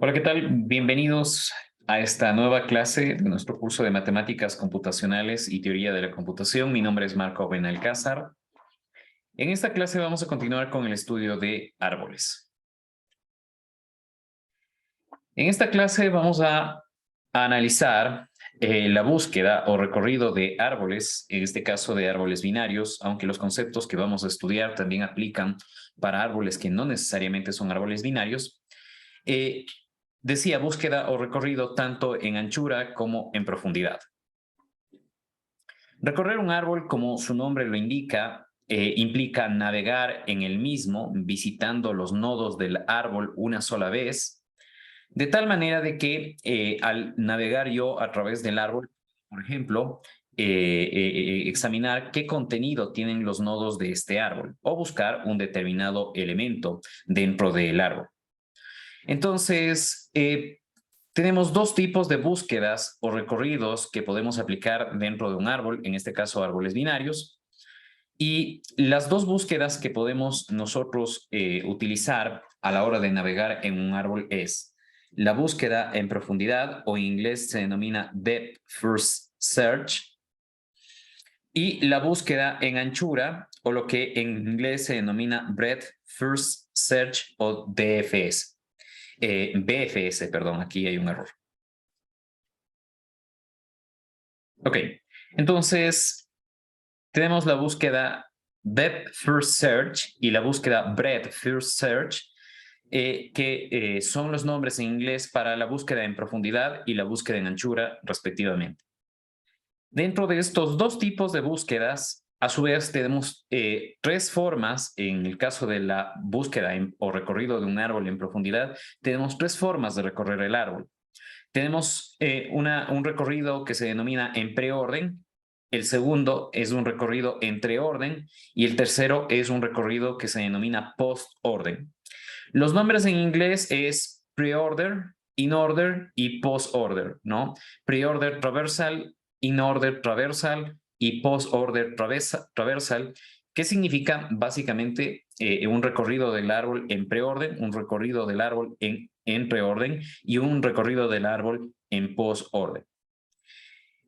Hola, ¿qué tal? Bienvenidos a esta nueva clase de nuestro curso de Matemáticas Computacionales y Teoría de la Computación. Mi nombre es Marco Benalcázar. En esta clase vamos a continuar con el estudio de árboles. En esta clase vamos a analizar la búsqueda o recorrido de árboles, en este caso de árboles binarios, aunque los conceptos que vamos a estudiar también aplican para árboles que no necesariamente son árboles binarios. Decía búsqueda o recorrido tanto en anchura como en profundidad. Recorrer un árbol, como su nombre lo indica, implica navegar en el mismo, visitando los nodos del árbol una sola vez, de tal manera de que al navegar yo a través del árbol, por ejemplo, examinar qué contenido tienen los nodos de este árbol o buscar un determinado elemento dentro del árbol. Entonces, tenemos dos tipos de búsquedas o recorridos que podemos aplicar dentro de un árbol, en este caso árboles binarios. Y las dos búsquedas que podemos nosotros utilizar a la hora de navegar en un árbol es la búsqueda en profundidad, o en inglés se denomina Depth First Search, y la búsqueda en anchura, o lo que en inglés se denomina Breadth First Search o DFS. BFS, perdón, aquí hay un error. Ok, entonces tenemos la búsqueda Depth First Search y la búsqueda Breadth First Search, que son los nombres en inglés para la búsqueda en profundidad y la búsqueda en anchura, respectivamente. Dentro de estos dos tipos de búsquedas, a su vez tenemos tres formas. En el caso de la búsqueda o recorrido de un árbol en profundidad, tenemos tres formas de recorrer el árbol. Tenemos un recorrido que se denomina en preorden, el segundo es un recorrido entre orden y el tercero es un recorrido que se denomina post-orden. Los nombres en inglés es pre-order, in-order y post-order, ¿no? Pre-order traversal, in-order traversal y post-order traversal, que significa básicamente un recorrido del árbol en preorden, un recorrido del árbol en preorden y un recorrido del árbol en post-orden.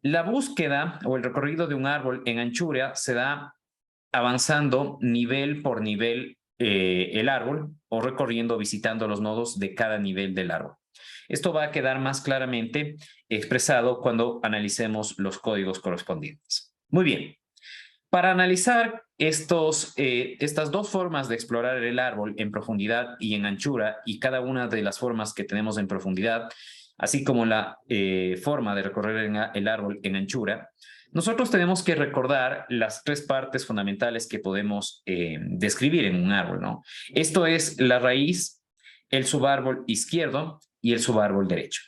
La búsqueda o el recorrido de un árbol en anchura se da avanzando nivel por nivel el árbol o recorriendo, visitando los nodos de cada nivel del árbol. Esto va a quedar más claramente expresado cuando analicemos los códigos correspondientes. Muy bien. Para analizar estas dos formas de explorar el árbol en profundidad y en anchura, y cada una de las formas que tenemos en profundidad, así como la forma de recorrer el árbol en anchura, nosotros tenemos que recordar las tres partes fundamentales que podemos describir en un árbol, ¿no? Esto es la raíz, el subárbol izquierdo y el subárbol derecho.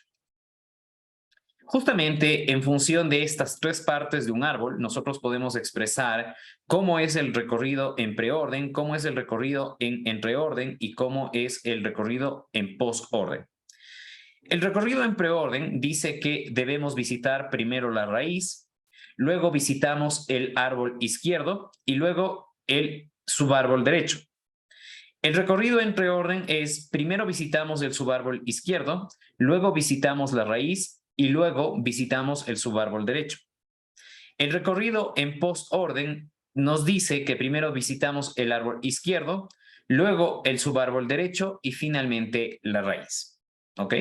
Justamente en función de estas tres partes de un árbol, nosotros podemos expresar cómo es el recorrido en preorden, cómo es el recorrido en entreorden y cómo es el recorrido en postorden. El recorrido en preorden dice que debemos visitar primero la raíz, luego visitamos el árbol izquierdo y luego el subárbol derecho. El recorrido en preorden es primero visitamos el subárbol izquierdo, luego visitamos la raíz y luego visitamos el subárbol derecho. El recorrido en postorden nos dice que primero visitamos el árbol izquierdo, luego el subárbol derecho y finalmente la raíz. ¿Ok?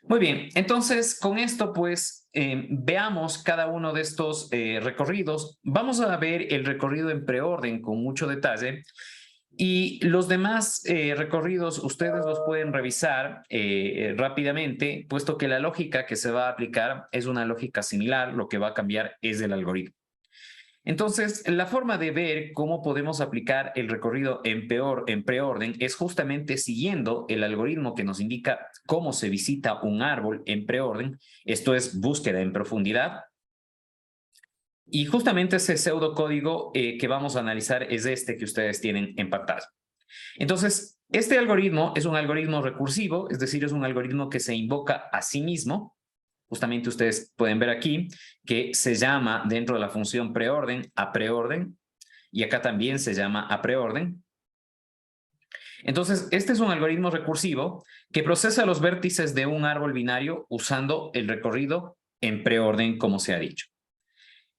Muy bien, entonces con esto pues veamos cada uno de estos recorridos. Vamos a ver el recorrido en preorden con mucho detalle. Y los demás recorridos ustedes los pueden revisar rápidamente, puesto que la lógica que se va a aplicar es una lógica similar, lo que va a cambiar es el algoritmo. Entonces, la forma de ver cómo podemos aplicar el recorrido en preorden es justamente siguiendo el algoritmo que nos indica cómo se visita un árbol en preorden, esto es búsqueda en profundidad. Y justamente ese pseudocódigo que vamos a analizar es este que ustedes tienen en pantalla. Entonces, este algoritmo es un algoritmo recursivo, es decir, es un algoritmo que se invoca a sí mismo. Justamente ustedes pueden ver aquí que se llama dentro de la función preorden a preorden, y acá también se llama a preorden. Entonces, este es un algoritmo recursivo que procesa los vértices de un árbol binario usando el recorrido en preorden, como se ha dicho.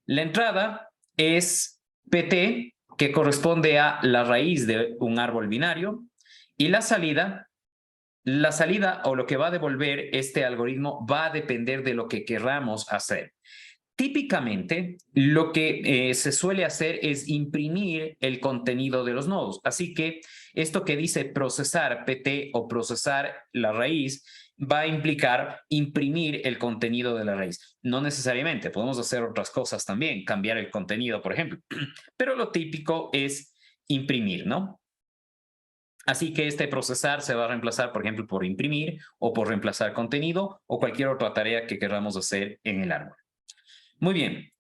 La entrada es PT, que corresponde a la raíz de un árbol binario, y la salida o lo que va a devolver este algoritmo va a depender de lo que queramos hacer. Típicamente, lo que se suele hacer es imprimir el contenido de los nodos. Así que esto que dice procesar PT o procesar la raíz va a implicar imprimir el contenido de la raíz. No necesariamente, podemos hacer otras cosas también, cambiar el contenido, por ejemplo. Pero lo típico es imprimir, ¿no? Así que este procesar se va a reemplazar, por ejemplo, por imprimir o por reemplazar contenido o cualquier otra tarea que queramos hacer en el árbol. Muy bien.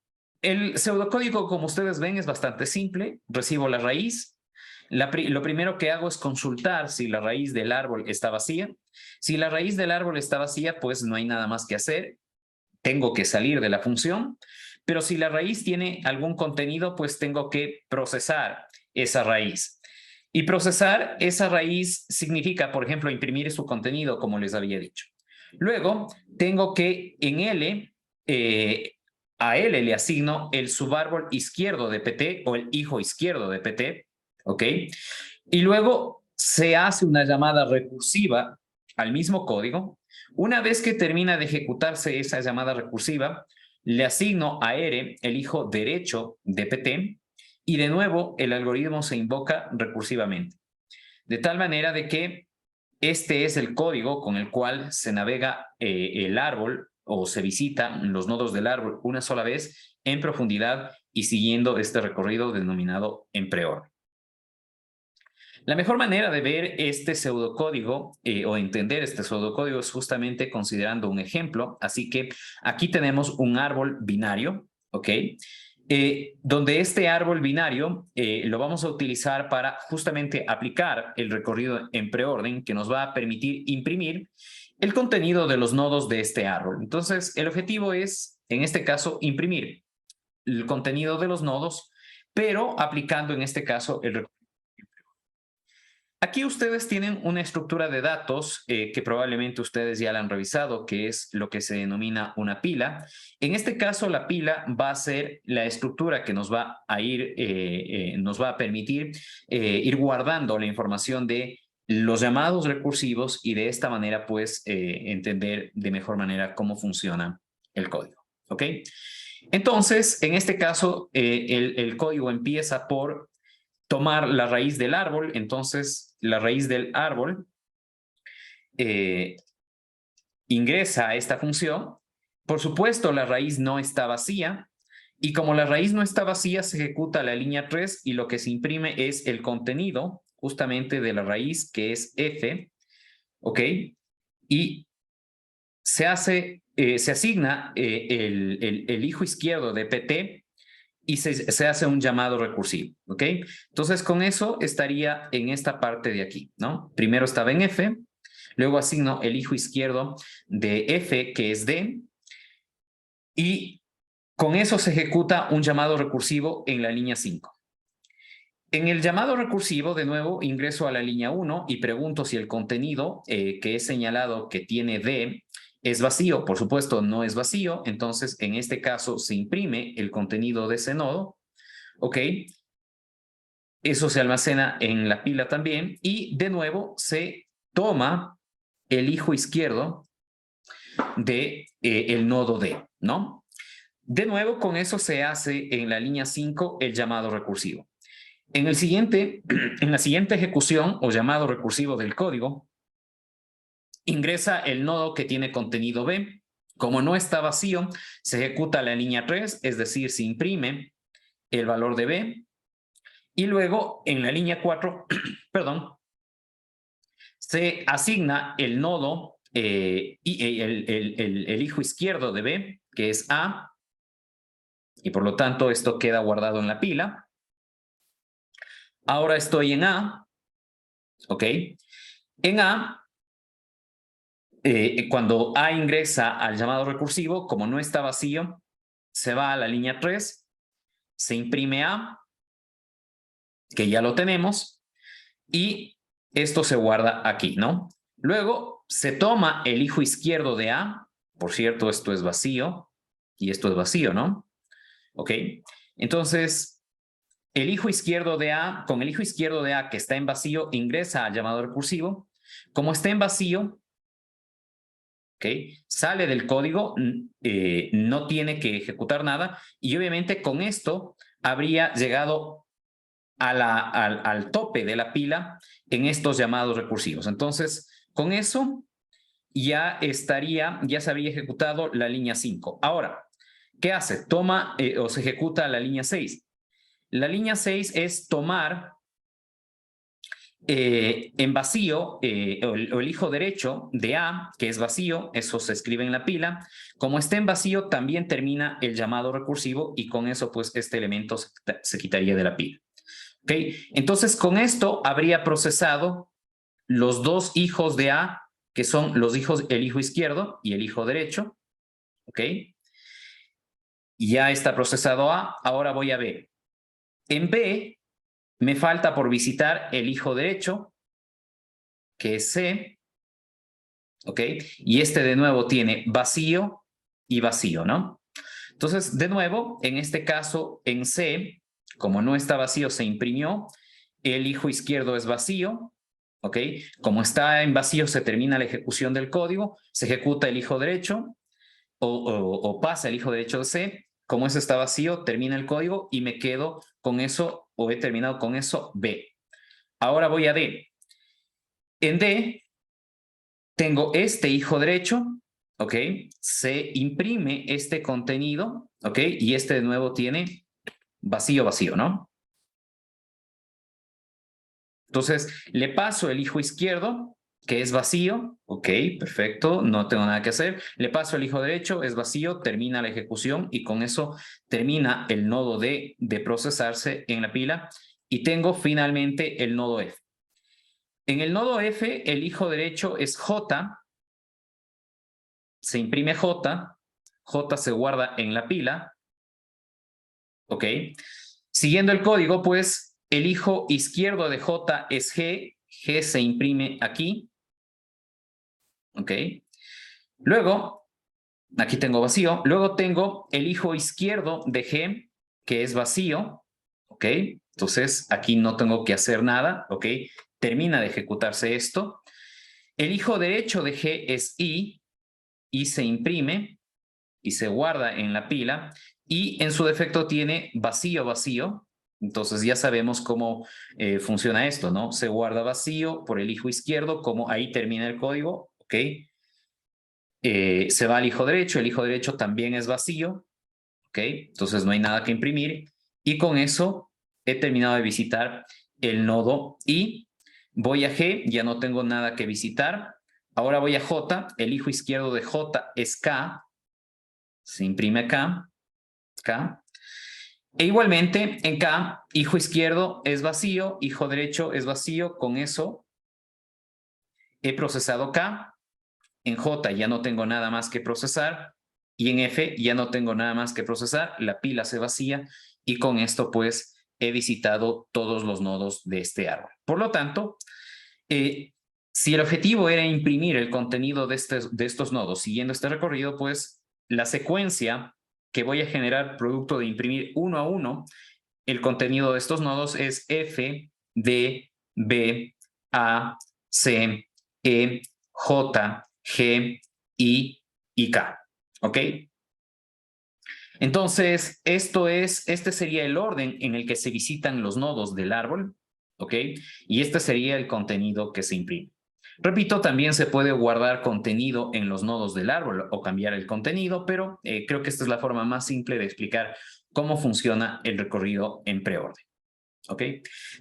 El pseudocódigo, como ustedes ven, es bastante simple. Recibo la raíz. Lo primero que hago es consultar si la raíz del árbol está vacía. Si la raíz del árbol está vacía, pues no hay nada más que hacer. Tengo que salir de la función. Pero si la raíz tiene algún contenido, pues tengo que procesar esa raíz. Y procesar esa raíz significa, por ejemplo, imprimir su contenido, como les había dicho. Luego, tengo que en L, a L le asigno el subárbol izquierdo de PT o el hijo izquierdo de PT, ¿ok? Y luego se hace una llamada recursiva al mismo código. Una vez que termina de ejecutarse esa llamada recursiva, le asigno a R el hijo derecho de PT y de nuevo el algoritmo se invoca recursivamente. De tal manera de que este es el código con el cual se navega el árbol o se visitan los nodos del árbol una sola vez en profundidad y siguiendo este recorrido denominado en preorden. La mejor manera de ver este pseudocódigo o entender este pseudocódigo es justamente considerando un ejemplo. Así que aquí tenemos un árbol binario, ¿ok? Donde este árbol binario lo vamos a utilizar para justamente aplicar el recorrido en preorden que nos va a permitir imprimir el contenido de los nodos de este árbol. Entonces, el objetivo es, en este caso, imprimir el contenido de los nodos, pero aplicando en este caso el recorrido. Aquí ustedes tienen una estructura de datos que probablemente ustedes ya la han revisado, que es lo que se denomina una pila. En este caso, la pila va a ser la estructura que nos va a nos va a permitir ir guardando la información de los llamados recursivos y de esta manera, pues, entender de mejor manera cómo funciona el código. ¿Ok? Entonces, en este caso, el código empieza por tomar la raíz del árbol. Entonces la raíz del árbol ingresa a esta función. Por supuesto, la raíz no está vacía y como la raíz no está vacía, se ejecuta la línea 3 y lo que se imprime es el contenido justamente de la raíz, que es f, ¿ok? Y se asigna el hijo izquierdo de pt y se hace un llamado recursivo, ¿ok? Entonces, con eso estaría en esta parte de aquí, ¿no? Primero estaba en F, luego asigno el hijo izquierdo de F, que es D, y con eso se ejecuta un llamado recursivo en la línea 5. En el llamado recursivo, de nuevo, ingreso a la línea 1 y pregunto si el contenido que he señalado que tiene D es vacío. Por supuesto, no es vacío. Entonces, en este caso, se imprime el contenido de ese nodo. ¿Ok? Eso se almacena en la pila también. Y, de nuevo, se toma el hijo izquierdo de el nodo D, ¿no? De nuevo, con eso se hace en la línea 5 el llamado recursivo. En la siguiente ejecución o llamado recursivo del código, ingresa el nodo que tiene contenido B. Como no está vacío, se ejecuta la línea 3, es decir, se imprime el valor de B. Y luego, en la línea 4, perdón, se asigna el nodo y el hijo izquierdo de B, que es A, y por lo tanto esto queda guardado en la pila. Ahora estoy en A, ¿ok? En A, cuando A ingresa al llamado recursivo, como no está vacío, se va a la línea 3, se imprime A, que ya lo tenemos, y esto se guarda aquí, ¿no? Luego se toma el hijo izquierdo de A. Por cierto, esto es vacío y esto es vacío, ¿no? ¿Ok? Entonces, el hijo izquierdo de A, con el hijo izquierdo de A que está en vacío, ingresa al llamado recursivo. Como está en vacío, ¿ok? Sale del código, no tiene que ejecutar nada y obviamente con esto habría llegado al tope de la pila en estos llamados recursivos. Entonces, con eso ya se habría ejecutado la línea 5. Ahora, ¿qué hace? Toma o se ejecuta la línea 6. La línea 6 es tomar en vacío o el hijo derecho de A, que es vacío, eso se escribe en la pila. Como está en vacío, también termina el llamado recursivo y con eso pues este elemento se quitaría de la pila. ¿Ok? Entonces con esto habría procesado los dos hijos de A, que son los hijos, el hijo izquierdo y el hijo derecho. ¿Ok? Ya está procesado A, ahora voy a B. En B me falta por visitar el hijo derecho, que es C, ¿ok? Y este de nuevo tiene vacío y vacío, ¿no? Entonces, de nuevo, en este caso, en C, como no está vacío, se imprimió, el hijo izquierdo es vacío, ¿ok? Como está en vacío, se termina la ejecución del código, se ejecuta el hijo derecho o pasa el hijo derecho de C, como eso está vacío, termina el código y me quedo con eso o he terminado con eso B. Ahora voy a D. En D tengo este hijo derecho, ¿ok? Se imprime este contenido, ¿ok? Y este de nuevo tiene vacío, vacío, ¿no? Entonces, le paso el hijo izquierdo, que es vacío, ok, perfecto, no tengo nada que hacer. Le paso el hijo derecho, es vacío, termina la ejecución y con eso termina el nodo D de procesarse en la pila y tengo finalmente el nodo F. En el nodo F, el hijo derecho es J, se imprime J, J se guarda en la pila, ok. Siguiendo el código, pues el hijo izquierdo de J es G, G se imprime aquí, ok. Luego, aquí tengo vacío, luego tengo el hijo izquierdo de G, que es vacío, ok. Entonces, aquí no tengo que hacer nada, ok. Termina de ejecutarse esto. El hijo derecho de G es I se imprime y se guarda en la pila y en su defecto tiene vacío, vacío. Entonces ya sabemos cómo funciona esto, ¿no? Se guarda vacío por el hijo izquierdo, como ahí termina el código, ¿ok? Se va al hijo derecho, el hijo derecho también es vacío, ¿ok? Entonces no hay nada que imprimir y con eso he terminado de visitar el nodo I. Voy a G, ya no tengo nada que visitar. Ahora voy a J, el hijo izquierdo de J es K, se imprime acá, K. E igualmente en K, hijo izquierdo es vacío, hijo derecho es vacío, con eso he procesado K, en J ya no tengo nada más que procesar y en F ya no tengo nada más que procesar, la pila se vacía y con esto pues he visitado todos los nodos de este árbol. Por lo tanto, si el objetivo era imprimir el contenido de estos nodos siguiendo este recorrido, pues la secuencia que voy a generar producto de imprimir uno a uno el contenido de estos nodos es F, D, B, A, C, E, J, G, I y K. ¿Ok? Entonces, este sería el orden en el que se visitan los nodos del árbol, ¿ok? Y este sería el contenido que se imprime. Repito, también se puede guardar contenido en los nodos del árbol o cambiar el contenido, pero creo que esta es la forma más simple de explicar cómo funciona el recorrido en preorden. ¿Ok?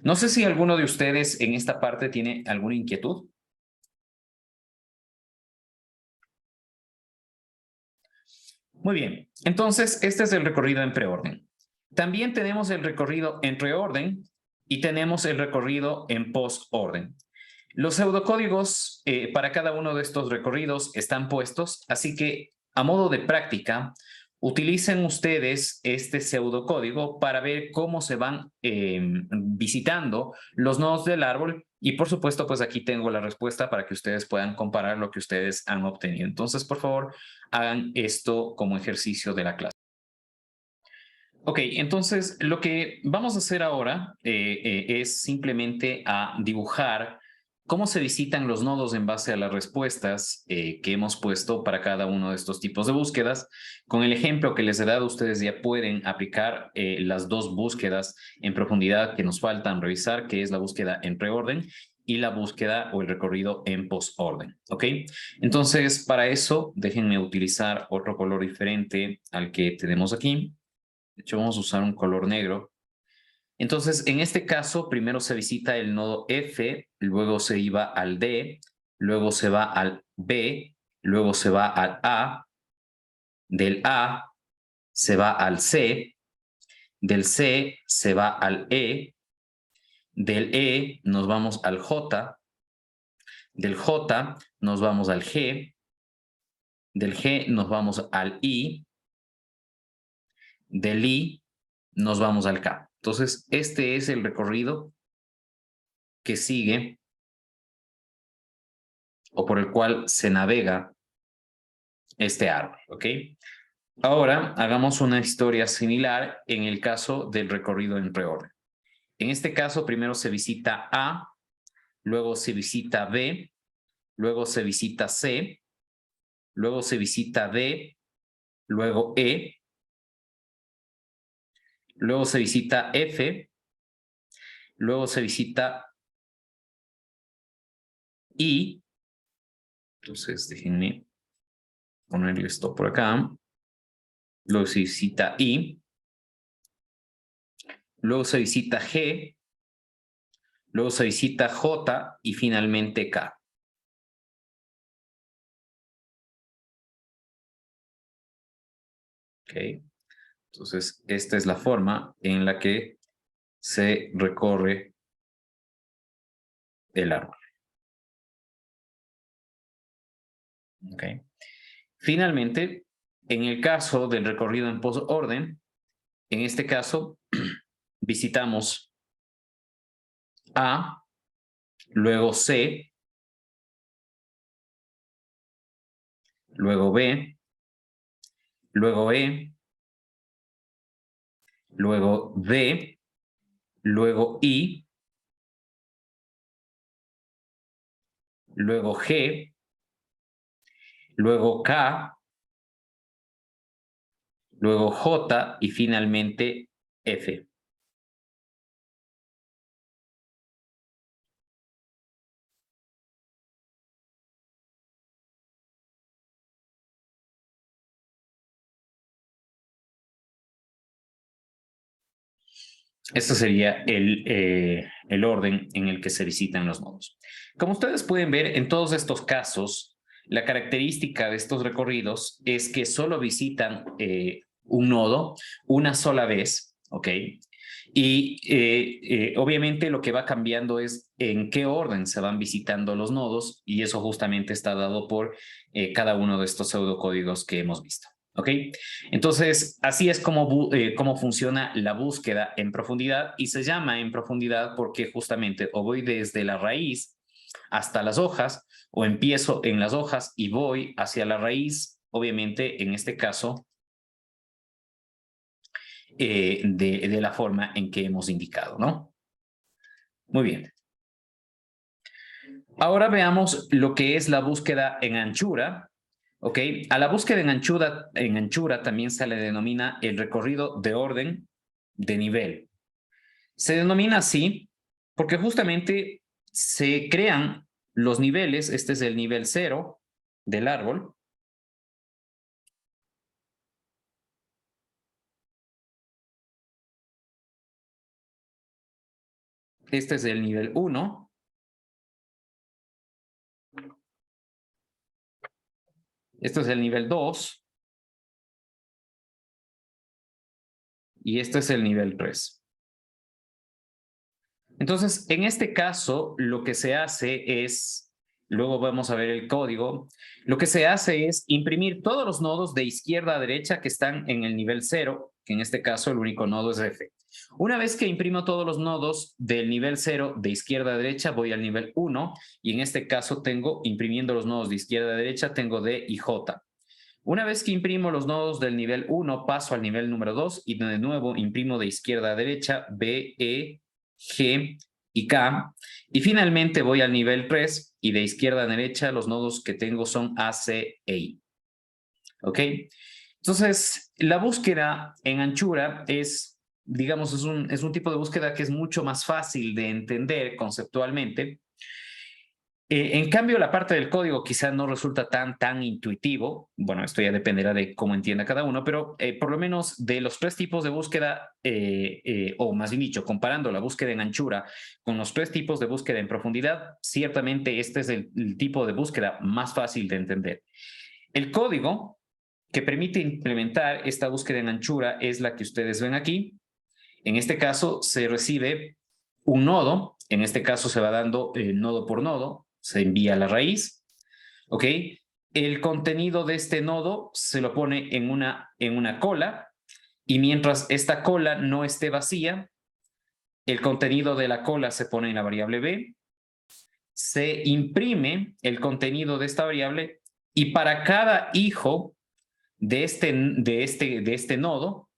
No sé si alguno de ustedes en esta parte tiene alguna inquietud. Muy bien, entonces este es el recorrido en preorden. También tenemos el recorrido en reorden y tenemos el recorrido en postorden. Los pseudocódigos para cada uno de estos recorridos están puestos, así que a modo de práctica, utilicen ustedes este pseudocódigo para ver cómo se van visitando los nodos del árbol y por supuesto pues aquí tengo la respuesta para que ustedes puedan comparar lo que ustedes han obtenido. Entonces por favor hagan esto como ejercicio de la clase. Ok, entonces lo que vamos a hacer ahora es simplemente a dibujar cómo se visitan los nodos en base a las respuestas que hemos puesto para cada uno de estos tipos de búsquedas. Con el ejemplo que les he dado, ustedes ya pueden aplicar las dos búsquedas en profundidad que nos faltan revisar, que es la búsqueda en preorden y la búsqueda o el recorrido en postorden. ¿Ok? Entonces, para eso, déjenme utilizar otro color diferente al que tenemos aquí. De hecho, vamos a usar un color negro. Entonces, en este caso, primero se visita el nodo F, luego se iba al D, luego se va al B, luego se va al A, del A se va al C, del C se va al E, del E nos vamos al J, del J nos vamos al G, del G nos vamos al I, del I nos vamos al K. Entonces, este es el recorrido que sigue o por el cual se navega este árbol, ¿ok? Ahora hagamos una historia similar en el caso del recorrido en preorden. En este caso, primero se visita A, luego se visita B, luego se visita C, luego se visita D, luego E, luego se visita F, luego se visita I. Entonces, déjenme ponerle esto por acá. Luego se visita I, luego se visita G, luego se visita J y finalmente K. ¿Ok? Entonces, esta es la forma en la que se recorre el árbol. ¿Ok? Finalmente, en el caso del recorrido en postorden, en este caso, visitamos A, luego C, luego B, luego E, luego D, luego I, luego G, luego K, luego J y finalmente F. Este sería el orden en el que se visitan los nodos. Como ustedes pueden ver, en todos estos casos, la característica de estos recorridos es que solo visitan un nodo una sola vez, ¿ok? Y obviamente lo que va cambiando es en qué orden se van visitando los nodos y eso justamente está dado por cada uno de estos pseudocódigos que hemos visto. ¿Ok? Entonces, así es como funciona la búsqueda en profundidad y se llama en profundidad porque justamente o voy desde la raíz hasta las hojas o empiezo en las hojas y voy hacia la raíz, obviamente en este caso, de la forma en que hemos indicado, ¿no? Muy bien. Ahora veamos lo que es la búsqueda en anchura. ¿Ok? A la búsqueda en anchura también se le denomina el recorrido de orden de nivel. Se denomina así porque justamente se crean los niveles. Este es el nivel 0 del árbol. Este es el nivel 1. Este es el nivel 2. Y este es el nivel 3. Entonces, en este caso, lo que se hace es luego vamos a ver el código. Lo que se hace es imprimir todos los nodos de izquierda a derecha que están en el nivel 0, que en este caso el único nodo es F. Una vez que imprimo todos los nodos del nivel 0 de izquierda a derecha, voy al nivel 1 y en este caso tengo, imprimiendo los nodos de izquierda a derecha, tengo D y J. Una vez que imprimo los nodos del nivel 1, paso al nivel número 2 y de nuevo imprimo de izquierda a derecha B, E, G y K. Y finalmente voy al nivel 3 y de izquierda a derecha los nodos que tengo son A, C e I. ¿Ok? Entonces, la búsqueda en anchura es, digamos, es un tipo de búsqueda que es mucho más fácil de entender conceptualmente. En cambio, la parte del código quizá no resulta tan intuitivo. Bueno, esto ya dependerá de cómo entienda cada uno, pero por lo menos de los tres tipos de búsqueda, o más bien dicho, comparando la búsqueda en anchura con los tres tipos de búsqueda en profundidad, ciertamente este es el tipo de búsqueda más fácil de entender. El código que permite implementar esta búsqueda en anchura es la que ustedes ven aquí. En este caso se recibe un nodo, en este caso se va dando nodo por nodo, se envía a la raíz, ¿ok? El contenido de este nodo se lo pone en una cola y mientras esta cola no esté vacía, el contenido de la cola se pone en la variable b, se imprime el contenido de esta variable y para cada hijo de este nodo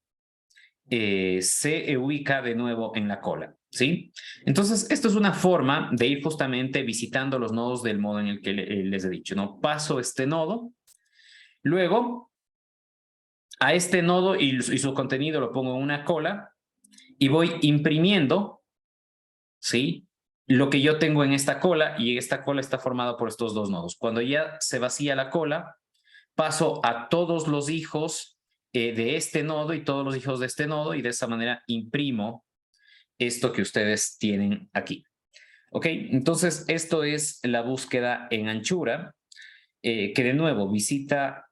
se ubica de nuevo en la cola, ¿sí? Entonces, esto es una forma de ir justamente visitando los nodos del modo en el que les he dicho, ¿no? Paso este nodo, luego a este nodo y su contenido lo pongo en una cola y voy imprimiendo, ¿sí? Lo que yo tengo en esta cola y esta cola está formada por estos dos nodos. Cuando ya se vacía la cola, paso a todos los hijos de este nodo y todos los hijos de este nodo y de esa manera imprimo esto que ustedes tienen aquí. Ok, entonces esto es la búsqueda en anchura, que de nuevo visita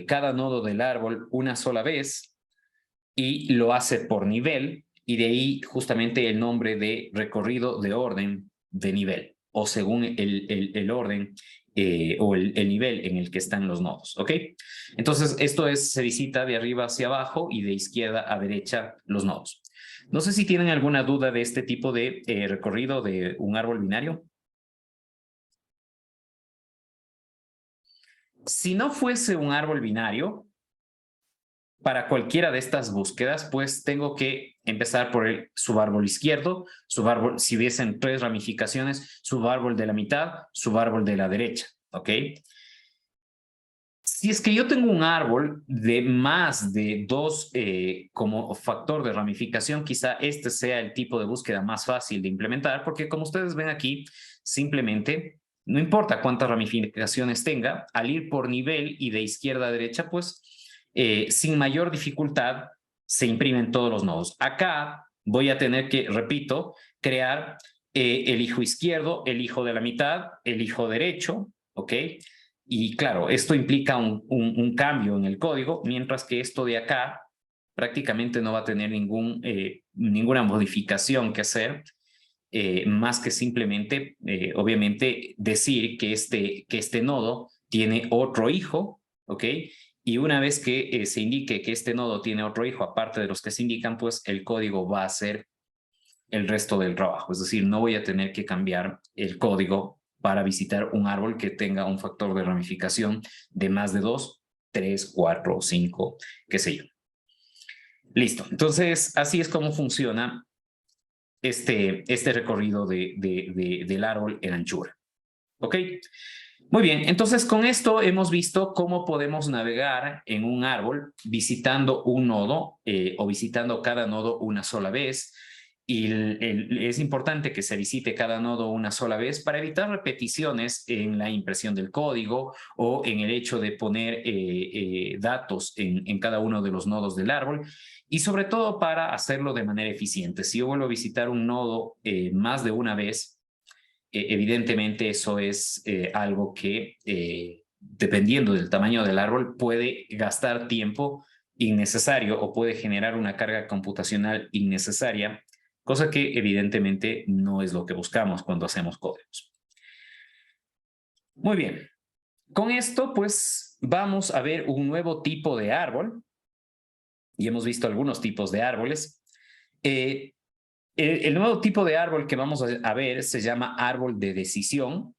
cada nodo del árbol una sola vez y lo hace por nivel y de ahí justamente el nombre de recorrido de orden de nivel o según el orden o el nivel en el que están los nodos, ¿ok? Entonces esto se visita de arriba hacia abajo y de izquierda a derecha los nodos. No sé si tienen alguna duda de este tipo de recorrido de un árbol binario. Si no fuese un árbol binario, para cualquiera de estas búsquedas, pues tengo que empezar por el subárbol izquierdo, subárbol, si hubiesen 3 ramificaciones, subárbol de la mitad, subárbol de la derecha, ¿ok? Si es que yo tengo un árbol de más de 2 como factor de ramificación, quizá este sea el tipo de búsqueda más fácil de implementar, porque como ustedes ven aquí, simplemente, no importa cuántas ramificaciones tenga, al ir por nivel y de izquierda a derecha, pues sin mayor dificultad se imprimen todos los nodos. Acá voy a tener que, repito, crear el hijo izquierdo, el hijo de la mitad, el hijo derecho, ¿ok? Y claro, esto implica un cambio en el código, mientras que esto de acá prácticamente no va a tener ninguna modificación que hacer, más que simplemente, obviamente, decir que este nodo tiene otro hijo, ¿ok? Y una vez que se indique que este nodo tiene otro hijo, aparte de los que se indican, pues el código va a hacer el resto del trabajo. Es decir, no voy a tener que cambiar el código para visitar un árbol que tenga un factor de ramificación de más de 2, 3, 4, 5, qué sé yo. Listo. Entonces, así es como funciona este recorrido del árbol en anchura. ¿Ok? Muy bien, entonces con esto hemos visto cómo podemos navegar en un árbol visitando un nodo o visitando cada nodo una sola vez. Y es importante que se visite cada nodo una sola vez para evitar repeticiones en la impresión del código o en el hecho de poner datos en cada uno de los nodos del árbol y sobre todo para hacerlo de manera eficiente. Si yo vuelvo a visitar un nodo más de una vez, evidentemente eso es algo que, dependiendo del tamaño del árbol, puede gastar tiempo innecesario o puede generar una carga computacional innecesaria, cosa que evidentemente no es lo que buscamos cuando hacemos códigos. Muy bien. Con esto, pues, vamos a ver un nuevo tipo de árbol. Y hemos visto algunos tipos de árboles. El nuevo tipo de árbol que vamos a ver se llama árbol de decisión.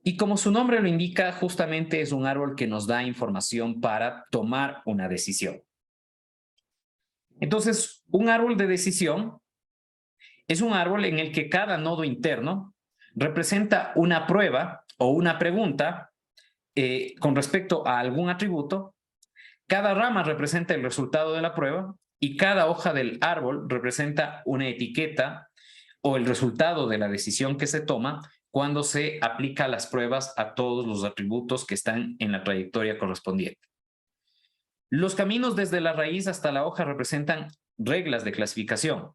Y como su nombre lo indica, justamente es un árbol que nos da información para tomar una decisión. Entonces, un árbol de decisión es un árbol en el que cada nodo interno representa una prueba o una pregunta con respecto a algún atributo. Cada rama representa el resultado de la prueba y cada hoja del árbol representa una etiqueta o el resultado de la decisión que se toma cuando se aplica las pruebas a todos los atributos que están en la trayectoria correspondiente. Los caminos desde la raíz hasta la hoja representan reglas de clasificación.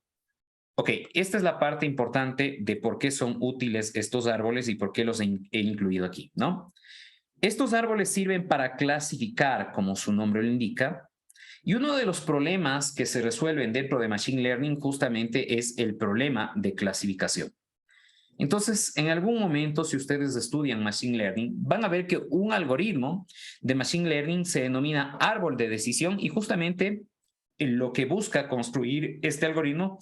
Ok, esta es la parte importante de por qué son útiles estos árboles y por qué los he incluido aquí, ¿no? Estos árboles sirven para clasificar, como su nombre lo indica, y uno de los problemas que se resuelven dentro de Machine Learning justamente es el problema de clasificación. Entonces, en algún momento, si ustedes estudian Machine Learning, van a ver que un algoritmo de Machine Learning se denomina árbol de decisión y justamente lo que busca construir este algoritmo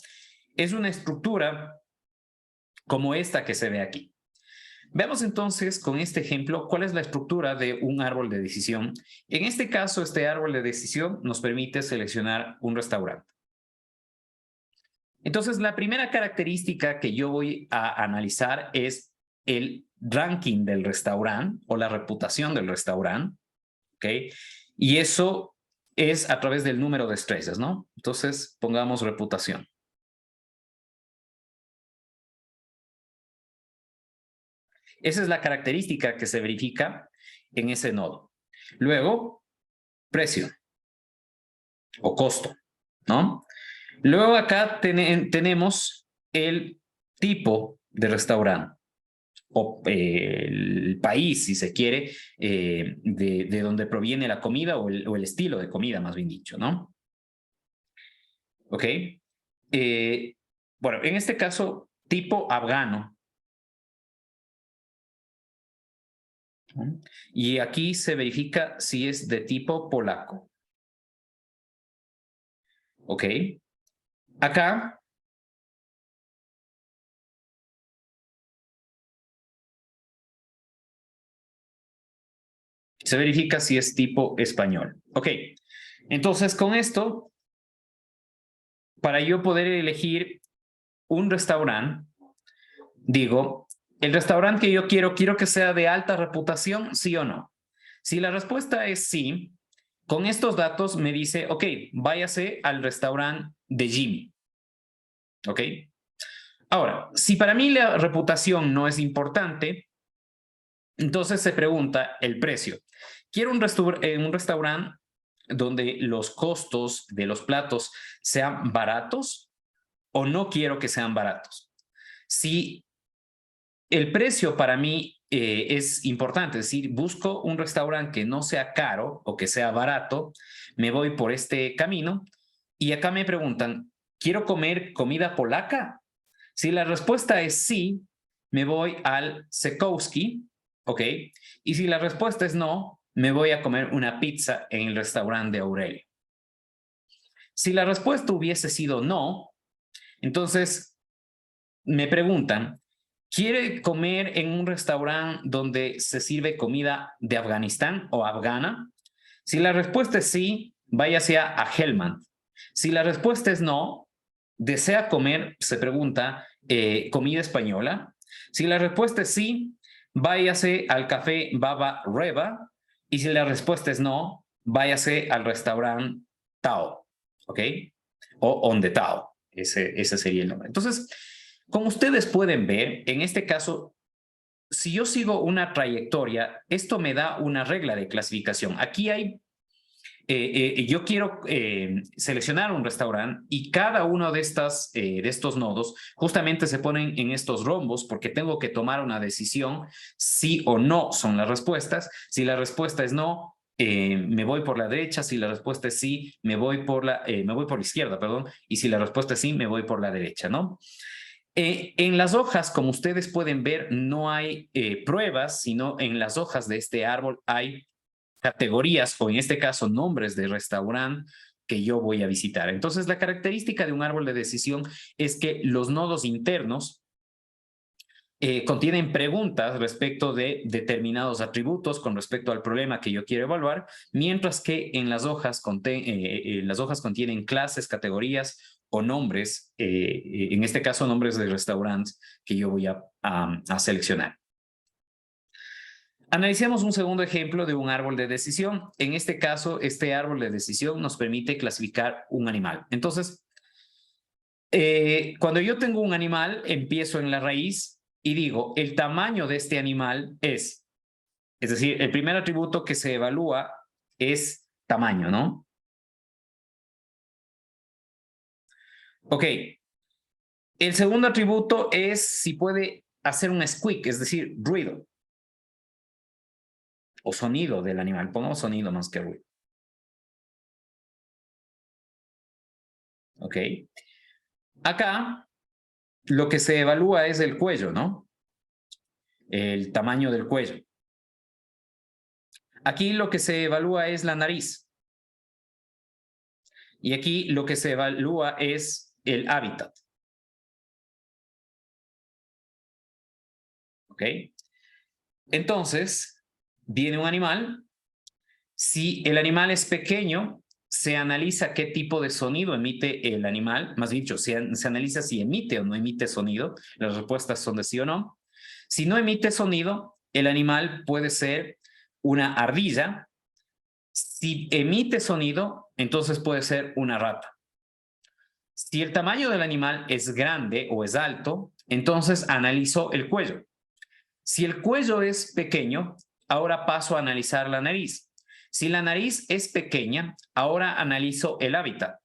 es una estructura como esta que se ve aquí. Veamos entonces con este ejemplo cuál es la estructura de un árbol de decisión. En este caso, este árbol de decisión nos permite seleccionar un restaurante. Entonces, la primera característica que yo voy a analizar es el ranking del restaurante o la reputación del restaurante, ¿ok? Y eso es a través del número de estrellas, ¿no? Entonces, pongamos reputación. Esa es la característica que se verifica en ese nodo. Luego, precio o costo, ¿no? Luego acá tenemos el tipo de restaurante o el país, si se quiere, de donde proviene la comida o el estilo de comida, más bien dicho, ¿no? ¿Ok? Bueno, en este caso, tipo afgano. Y aquí se verifica si es de tipo polaco. ¿Ok? Acá se verifica si es tipo español. Ok, entonces con esto, para yo poder elegir un restaurante, digo, el restaurante que yo quiero que sea de alta reputación, ¿sí o no? Si la respuesta es sí, con estos datos me dice, ok, váyase al restaurante de Jimmy. ¿Ok? Ahora, si para mí la reputación no es importante, entonces se pregunta el precio. Quiero un restaurante donde los costos de los platos sean baratos o no quiero que sean baratos. Si el precio para mí es importante, es decir, busco un restaurante que no sea caro o que sea barato, me voy por este camino y acá me preguntan, ¿quiero comer comida polaca? Si la respuesta es sí, me voy al Sekowski, ¿ok? Y si la respuesta es no, me voy a comer una pizza en el restaurante de Aurelio. Si la respuesta hubiese sido no, entonces me preguntan, ¿quiere comer en un restaurante donde se sirve comida de Afganistán o afgana? Si la respuesta es sí, váyase a Hellman. Si la respuesta es no, ¿desea comer, se pregunta, comida española? Si la respuesta es sí, váyase al café Baba Reba. Y si la respuesta es no, váyase al restaurante Tao, ¿ok? O On the Tao, ese sería el nombre. Entonces, como ustedes pueden ver, en este caso, si yo sigo una trayectoria, esto me da una regla de clasificación. Aquí hay yo quiero seleccionar un restaurante y cada uno de estos nodos justamente se ponen en estos rombos porque tengo que tomar una decisión sí o no son las respuestas. Si la respuesta es no, me voy por la derecha. Si la respuesta es sí, me voy por la izquierda, perdón. Y si la respuesta es sí, me voy por la derecha, ¿no? En las hojas, como ustedes pueden ver, no hay pruebas, sino en las hojas de este árbol hay categorías, o en este caso nombres de restaurante que yo voy a visitar. Entonces, la característica de un árbol de decisión es que los nodos internos contienen preguntas respecto de determinados atributos con respecto al problema que yo quiero evaluar, mientras que en las hojas, las hojas contienen clases, categorías o nombres, en este caso nombres de restaurantes que yo voy a seleccionar. Analicemos un segundo ejemplo de un árbol de decisión. En este caso, este árbol de decisión nos permite clasificar un animal. Entonces, cuando yo tengo un animal, empiezo en la raíz y digo, el tamaño de este animal es decir, el primer atributo que se evalúa es tamaño, ¿no? Ok. El segundo atributo es si puede hacer un squeak, es decir, ruido o sonido del animal. Pongamos sonido más que ruido. Ok. Acá lo que se evalúa es el cuello, ¿no? El tamaño del cuello. Aquí lo que se evalúa es la nariz. Y aquí lo que se evalúa es el hábitat. ¿Ok? Entonces, viene un animal. Si el animal es pequeño, se analiza qué tipo de sonido emite el animal. Más dicho, se analiza si emite o no emite sonido. Las respuestas son de sí o no. Si no emite sonido, el animal puede ser una ardilla. Si emite sonido, entonces puede ser una rata. Si el tamaño del animal es grande o es alto, entonces analizo el cuello. Si el cuello es pequeño, ahora paso a analizar la nariz. Si la nariz es pequeña, ahora analizo el hábitat.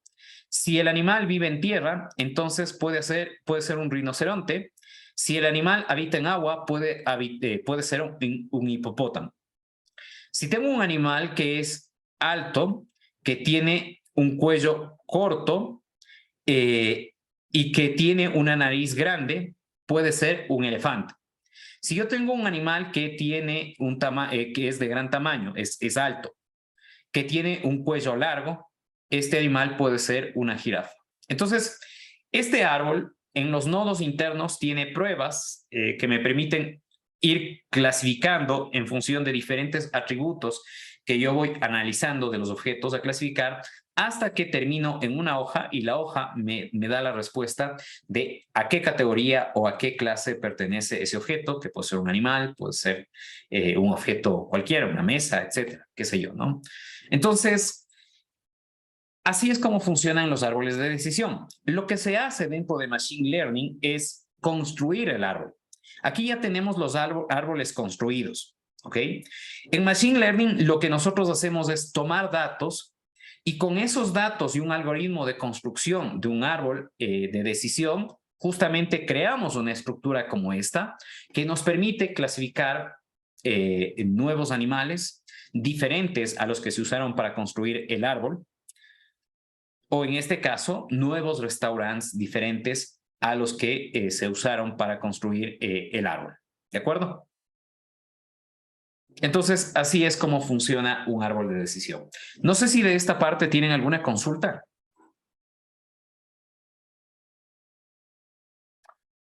Si el animal vive en tierra, entonces puede ser un rinoceronte. Si el animal habita en agua, puede ser un hipopótamo. Si tengo un animal que es alto, que tiene un cuello corto y que tiene una nariz grande, puede ser un elefante. Si yo tengo un animal que tiene que es de gran tamaño, es alto, que tiene un cuello largo, este animal puede ser una jirafa. Entonces, este árbol en los nodos internos tiene pruebas que me permiten ir clasificando en función de diferentes atributos que yo voy analizando de los objetos a clasificar hasta que termino en una hoja y la hoja me da la respuesta de a qué categoría o a qué clase pertenece ese objeto, que puede ser un animal, puede ser un objeto cualquiera, una mesa, etcétera, qué sé yo, ¿no? Entonces, así es como funcionan los árboles de decisión. Lo que se hace dentro de Machine Learning es construir el árbol. Aquí ya tenemos los árboles construidos, ¿ok? En Machine Learning lo que nosotros hacemos es tomar datos y con esos datos y un algoritmo de construcción de un árbol de decisión, justamente creamos una estructura como esta que nos permite clasificar nuevos animales diferentes a los que se usaron para construir el árbol, o en este caso, nuevos restaurantes diferentes a los que se usaron para construir el árbol. ¿De acuerdo? Entonces, así es como funciona un árbol de decisión. No sé si de esta parte tienen alguna consulta.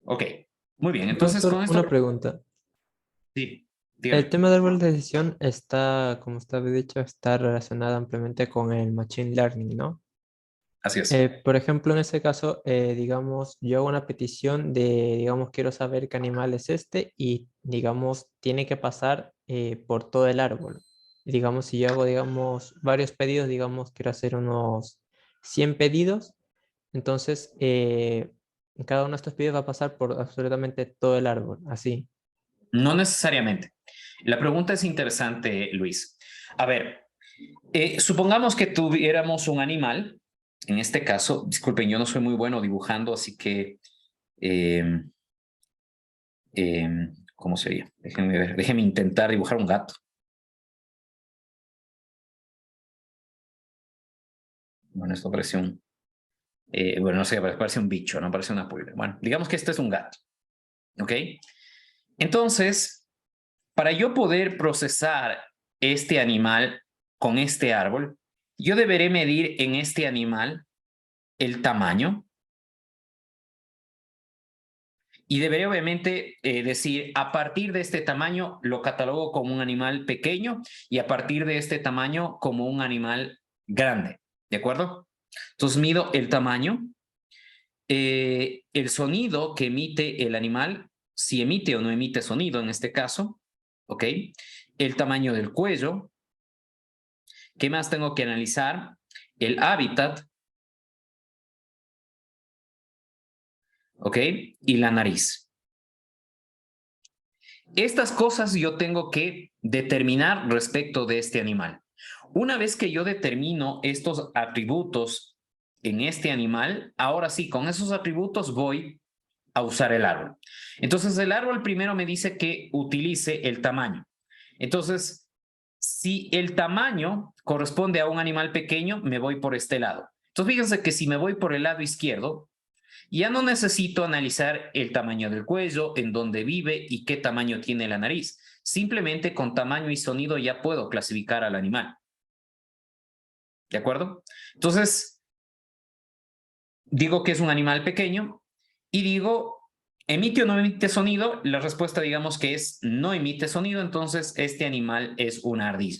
Ok, muy bien. Entonces, Profesor, con esto, una pregunta. sí, El dígame. tema del árbol de decisión está, como usted había dicho, está relacionado ampliamente con el machine learning, ¿no? Así es. Por ejemplo, en ese caso, digamos, yo hago una petición de, digamos, quiero saber qué animal es este y, digamos, tiene que pasar por todo el árbol. Digamos, si yo hago, digamos, varios pedidos, digamos, quiero hacer unos 100 pedidos, entonces cada uno de estos pedidos va a pasar por absolutamente todo el árbol, así. No necesariamente. La pregunta es interesante, Luis. A ver, supongamos que tuviéramos un animal. En este caso, disculpen, yo no soy muy bueno dibujando, así que, eh, ¿cómo sería? Déjenme ver, déjenme intentar dibujar un gato. Bueno, esto parece Bueno, no sé, parece un bicho, no parece una pulga. Bueno, digamos que este es un gato, ¿ok? Entonces, para yo poder procesar este animal con este árbol, yo deberé medir en este animal el tamaño y deberé obviamente decir, a partir de este tamaño lo catalogo como un animal pequeño y a partir de este tamaño como un animal grande, ¿de acuerdo? Entonces mido el tamaño, el sonido que emite el animal, si emite o no emite sonido en este caso, ¿ok? El tamaño del cuello. ¿Qué más tengo que analizar? El hábitat, ¿ok? Y la nariz. Estas cosas yo tengo que determinar respecto de este animal. Una vez que yo determino estos atributos en este animal, ahora sí, con esos atributos voy a usar el árbol. Entonces, el árbol primero me dice que utilice el tamaño. Entonces, si el tamaño corresponde a un animal pequeño, me voy por este lado. Entonces, fíjense que si me voy por el lado izquierdo, ya no necesito analizar el tamaño del cuello, en dónde vive y qué tamaño tiene la nariz. Simplemente con tamaño y sonido ya puedo clasificar al animal. ¿De acuerdo? Entonces, digo que es un animal pequeño y digo, ¿emite o no emite sonido? La respuesta digamos que es no emite sonido, entonces este animal es una ardilla.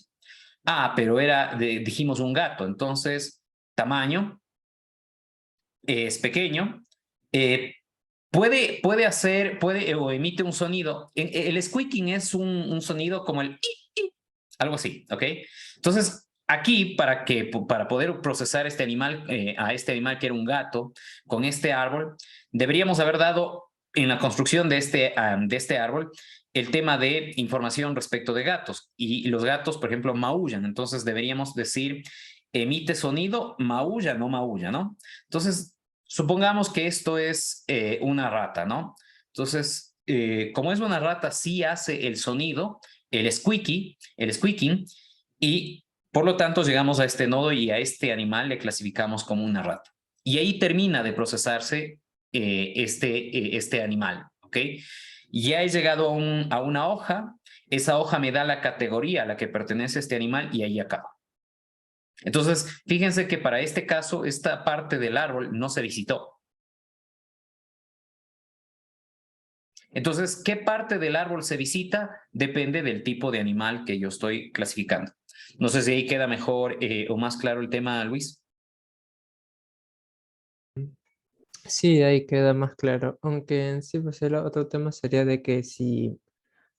Ah, pero dijimos un gato, entonces tamaño es pequeño, eh, puede o emite un sonido. El squeaking es un sonido como el algo así, ¿ok? Entonces, aquí para poder procesar este animal, a este animal que era un gato, con este árbol, deberíamos haber dado en la construcción de este árbol el tema de información respecto de gatos. Y los gatos, por ejemplo, maullan. Entonces, deberíamos decir, emite sonido, maulla, no maulla, ¿no? Entonces, supongamos que esto es una rata, ¿no? Entonces, como es una rata, sí hace el sonido, el squeaking, y por lo tanto llegamos a este nodo y a este animal le clasificamos como una rata. Y ahí termina de procesarse este animal, ¿ok? Ya he llegado a una hoja, esa hoja me da la categoría a la que pertenece este animal y ahí acaba. Entonces, fíjense que para este caso, esta parte del árbol no se visitó. Entonces, ¿qué parte del árbol se visita? Depende del tipo de animal que yo estoy clasificando. No sé si ahí queda mejor o más claro el tema, Luis. Sí, ahí queda más claro. Aunque en sí, pues el otro tema sería de que si,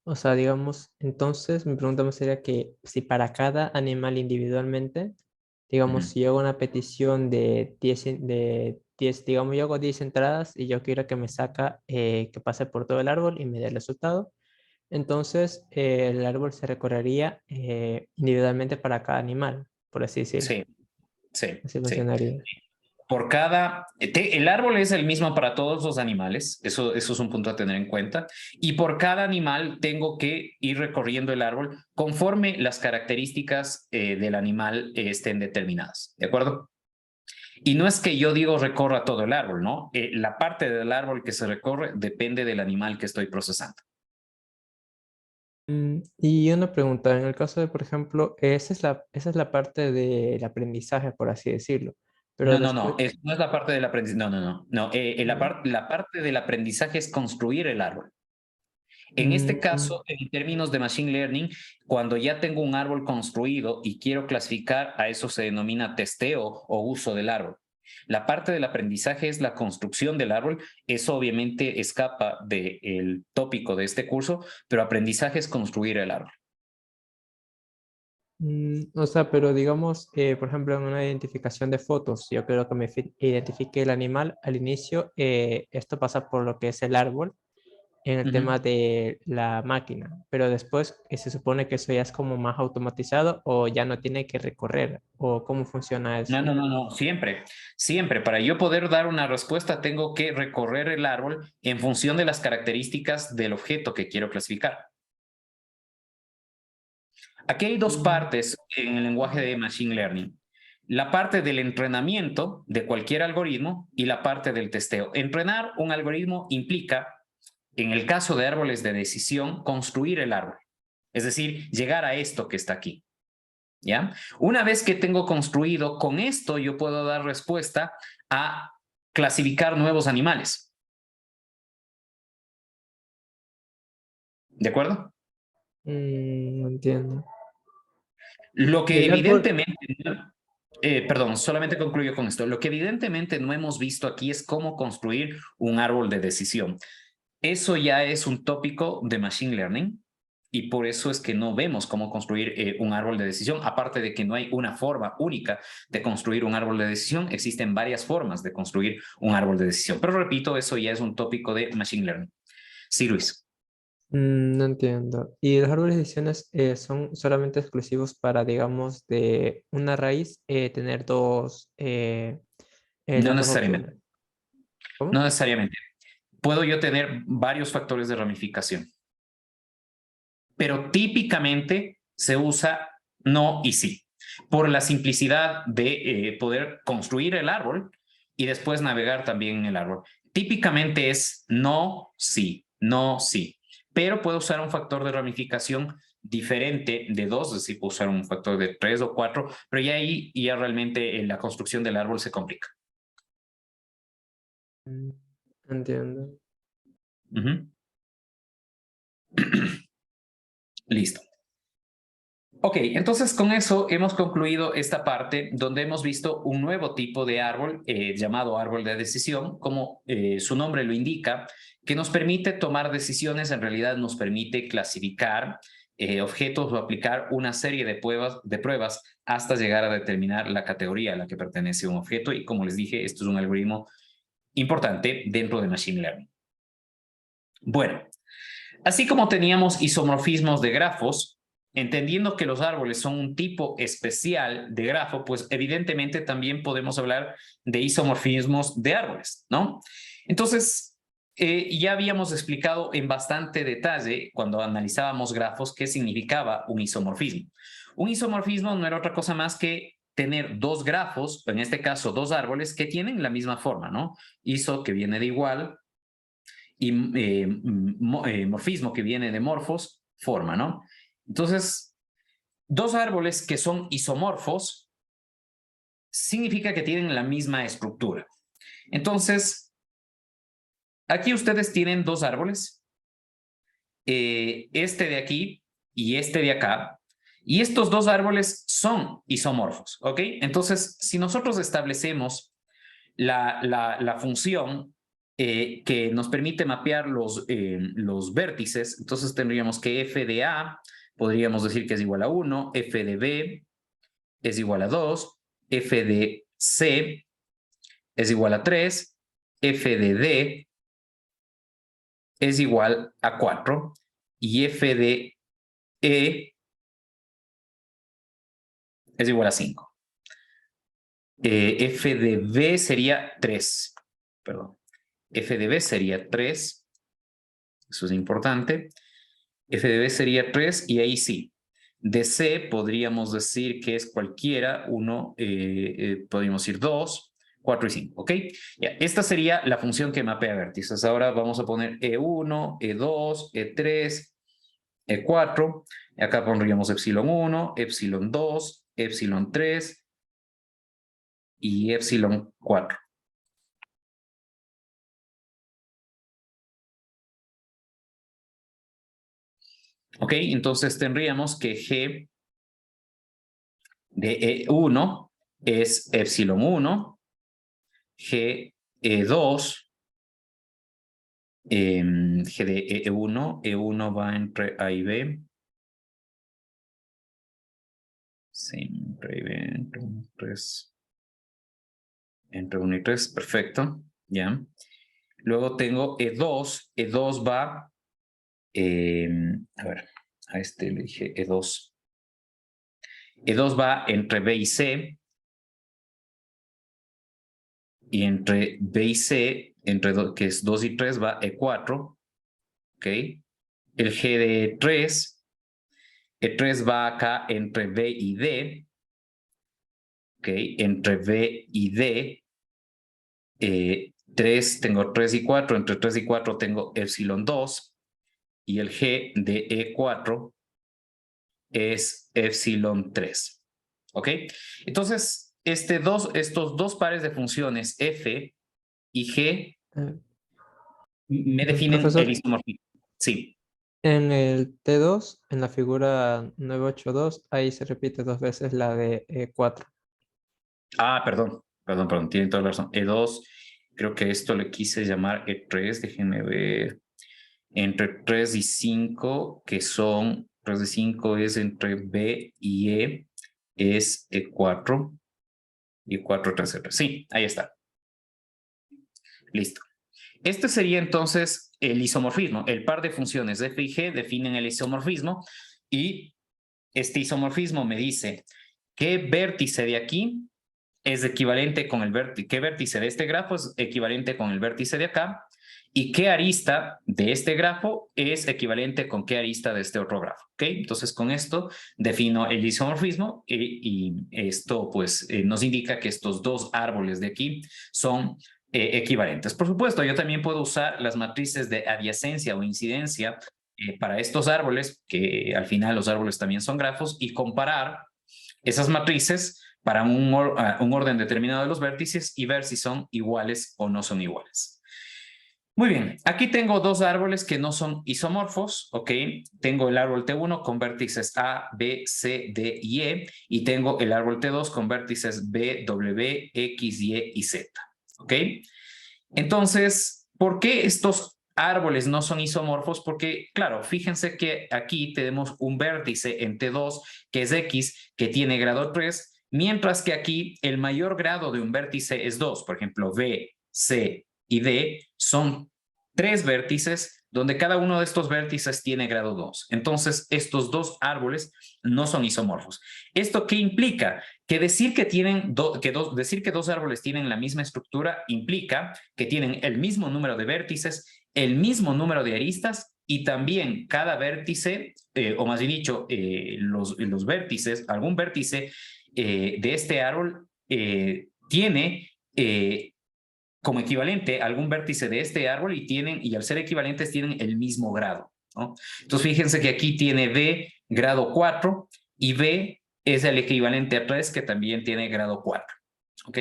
o sea, digamos, entonces mi pregunta más sería que si para cada animal individualmente, digamos, Ujú. si yo hago una petición de 10, digamos, yo hago 10 entradas y yo quiero que me saca, que pase por todo el árbol y me dé el resultado, entonces el árbol se recorrería individualmente para cada animal, por así decirlo. Sí, sí, Así sí. funcionaría. Por cada, el árbol es el mismo para todos los animales, eso es un punto a tener en cuenta, y por cada animal tengo que ir recorriendo el árbol conforme las características del animal estén determinadas, ¿de acuerdo? Y no es que yo digo recorra todo el árbol, ¿no? La parte del árbol que se recorre depende del animal que estoy procesando. Y una pregunta, en el caso de, por ejemplo, esa es la parte del aprendizaje, por así decirlo, pero No, no, no, después... no es la parte del aprendizaje, no, no, no, no, la parte del aprendizaje es construir el árbol. En este Mm, caso, en términos de Machine Learning, cuando ya tengo un árbol construido y quiero clasificar, a eso se denomina testeo o uso del árbol. La parte del aprendizaje es la construcción del árbol. Eso obviamente escapa del tópico de este curso, pero aprendizaje es construir el árbol. o sea, pero digamos, por ejemplo, en una identificación de fotos, yo quiero que me identifique el animal al inicio, esto pasa por lo que es el árbol en el Ujú. tema de la máquina, pero después se supone que eso ya es como más automatizado o ya no tiene que recorrer, o cómo funciona eso. No, no, no, no, siempre, siempre. Para yo poder dar una respuesta, tengo que recorrer el árbol en función de las características del objeto que quiero clasificar. Aquí hay dos Mm, partes en el lenguaje de Machine Learning. la parte del entrenamiento de cualquier algoritmo y la parte del testeo. Entrenar un algoritmo implica, en el caso de árboles de decisión, construir el árbol. Es decir, llegar a esto que está aquí. ¿Ya? Una vez que tengo construido, con esto yo puedo dar respuesta a clasificar nuevos animales. ¿De acuerdo? No entiendo. Lo Y que el árbol, evidentemente, perdón, solamente concluyo con esto. Lo que evidentemente no hemos visto aquí es cómo construir un árbol de decisión. Eso ya es un tópico de Machine Learning y por eso es que no vemos cómo construir un árbol de decisión, aparte de que no hay una forma única de construir un árbol de decisión, existen varias formas de construir un árbol de decisión. Pero repito, eso ya es un tópico de Machine Learning. Sí, Luis. no entiendo. ¿Y los árboles de decisiones son solamente exclusivos para, digamos, de una raíz tener No las dos necesariamente. opciones? No ¿Cómo? necesariamente. Puedo yo tener varios factores de ramificación, pero típicamente se usa no y sí, por la simplicidad de poder construir el árbol y después navegar también en el árbol. Típicamente es no, sí, no, sí, pero puedo usar un factor de ramificación diferente de 2, es decir, puedo usar un factor de 3 o 4, pero ya ahí ya realmente la construcción del árbol se complica. Mm, Entiendo. Uh-huh. Listo. Ok, entonces con eso hemos concluido esta parte donde hemos visto un nuevo tipo de árbol llamado árbol de decisión, como su nombre lo indica, que nos permite tomar decisiones, en realidad nos permite clasificar objetos o aplicar una serie de pruebas hasta llegar a determinar la categoría a la que pertenece un objeto y como les dije, esto es un algoritmo importante dentro de Machine Learning. Bueno, así como teníamos isomorfismos de grafos, entendiendo que los árboles son un tipo especial de grafo, pues evidentemente también podemos hablar de isomorfismos de árboles, ¿no? Entonces, ya habíamos explicado en bastante detalle cuando analizábamos grafos qué significaba un isomorfismo. Un isomorfismo no era otra cosa más que tener dos grafos, en este caso dos árboles, que tienen la misma forma, ¿no? Iso que viene de igual, y morfismo que viene de morfos, forma, ¿no? Entonces, dos árboles que son isomorfos significa que tienen la misma estructura. Entonces, aquí ustedes tienen dos árboles, este de aquí y este de acá, y estos dos árboles son isomorfos, ¿ok? Entonces, si nosotros establecemos la función que nos permite mapear los vértices, entonces tendríamos que f de A, podríamos decir que es igual a 1, f de B es igual a 2, f de C es igual a 3, f de D es igual a 4 y f de E es igual a 5. F de B sería 3, perdón. F de B sería 3, eso es importante. F de B sería 3 y ahí sí. De C podríamos decir que es cualquiera, 1, podríamos decir 2, 4 y 5, ¿ok? Ya, esta sería la función que mapea vértices. Ahora vamos a poner E1, E2, E3, E4. Acá pondríamos epsilon 1, epsilon 2, epsilon 3 y epsilon 4. Ok, entonces tendríamos que G de E1 es epsilon 1, G E2, G de E1, E1 va entre A y B. Siempre B entre 1 y 3. Entre 1 y 3, perfecto, ya. Luego tengo E2, E2 va, a ver, a este le dije E2. E2 va entre B y C, y entre B y C, que es 2 y 3, va E4, ¿ok? El G de 3, E3 va acá entre B y D, ¿ok? Entre B y D, 3, tengo 3 y 4, entre 3 y 4 tengo epsilon 2, y el G de E4 es epsilon 3, ¿ok? Entonces, estos dos pares de funciones F y G Eh, me definen el Profesor, isomorfismo. Sí. en el T2, en la figura 982, ahí se repite dos veces la de 4. Ah, perdón, tienen toda la razón. E2, creo que esto le quise llamar E3, déjenme ver. Entre 3 y 5, que son, 3 y 5 es entre B y E, es E4 y 4 3 E3. Sí, ahí está. Listo. Este sería entonces el isomorfismo. El par de funciones F y G definen el isomorfismo y este isomorfismo me dice qué vértice de aquí es equivalente con el vértice, qué vértice de este grafo es equivalente con el vértice de acá y qué arista de este grafo es equivalente con qué arista de este otro grafo. ¿Ok? Entonces con esto defino el isomorfismo y esto pues nos indica que estos dos árboles de aquí son equivalentes. Por supuesto, yo también puedo usar las matrices de adyacencia o incidencia para estos árboles, que al final los árboles también son grafos, y comparar esas matrices para un orden determinado de los vértices y ver si son iguales o no son iguales. Muy bien, aquí tengo dos árboles que no son isomorfos, ¿ok? Tengo el árbol T1 con vértices A, B, C, D y E, y tengo el árbol T2 con vértices B, W, X, Y y Z, ¿ok? Entonces, ¿por qué estos árboles no son isomorfos? Porque, claro, fíjense que aquí tenemos un vértice en T2 que es X, que tiene grado 3, mientras que aquí el mayor grado de un vértice es 2. Por ejemplo, B, C y D son 3 vértices donde cada uno de estos vértices tiene grado 2. Entonces, estos dos árboles no son isomorfos. ¿Esto qué implica? Que decir que decir que dos árboles tienen la misma estructura implica que tienen el mismo número de vértices, el mismo número de aristas y también cada vértice, o más bien dicho, los vértices, algún vértice de este árbol tiene como equivalente algún vértice de este árbol y al ser equivalentes tienen el mismo grado, ¿no? Entonces fíjense que aquí tiene B grado 4 y B es el equivalente a 3 que también tiene grado 4. ¿Ok?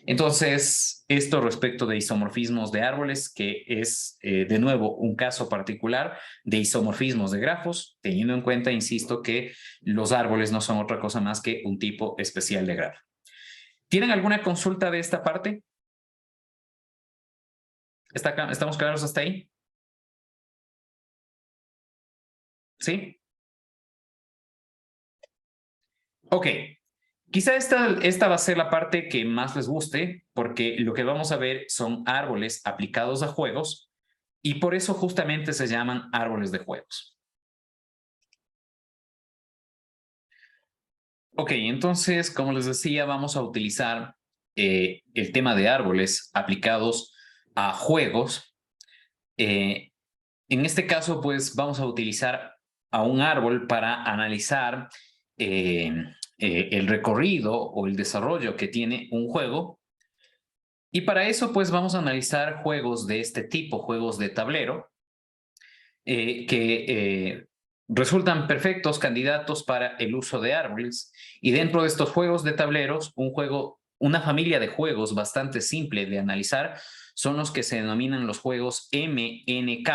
Entonces, esto respecto de isomorfismos de árboles, que es de nuevo un caso particular de isomorfismos de grafos, teniendo en cuenta, insisto, que los árboles no son otra cosa más que un tipo especial de grafo. ¿Tienen alguna consulta de esta parte? ¿Estamos claros hasta ahí? ¿Sí? Ok. Quizá esta va a ser la parte que más les guste, porque lo que vamos a ver son árboles aplicados a juegos y por eso justamente se llaman árboles de juegos. Ok, entonces, como les decía, vamos a utilizar el tema de árboles aplicados a juegos. En este caso, pues vamos a utilizar a un árbol para analizar el recorrido o el desarrollo que tiene un juego. Y para eso, pues vamos a analizar juegos de este tipo, juegos de tablero, que resultan perfectos candidatos para el uso de árboles. Y dentro de estos juegos de tableros, una familia de juegos bastante simple de analizar son los que se denominan los juegos MNK,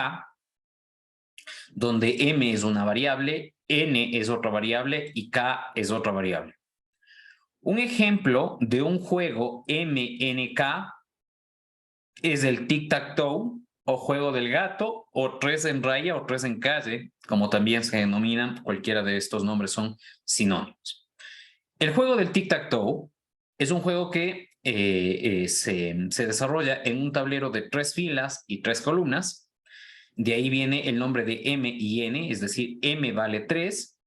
donde M es una variable, N es otra variable y K es otra variable. Un ejemplo de un juego MNK es el tic-tac-toe o juego del gato o 3 en raya o 3 en calle, como también se denominan, cualquiera de estos nombres son sinónimos. El juego del tic-tac-toe es un juego que se desarrolla en un tablero de 3 filas y 3 columnas. De ahí viene el nombre de M y N, es decir, M vale 3,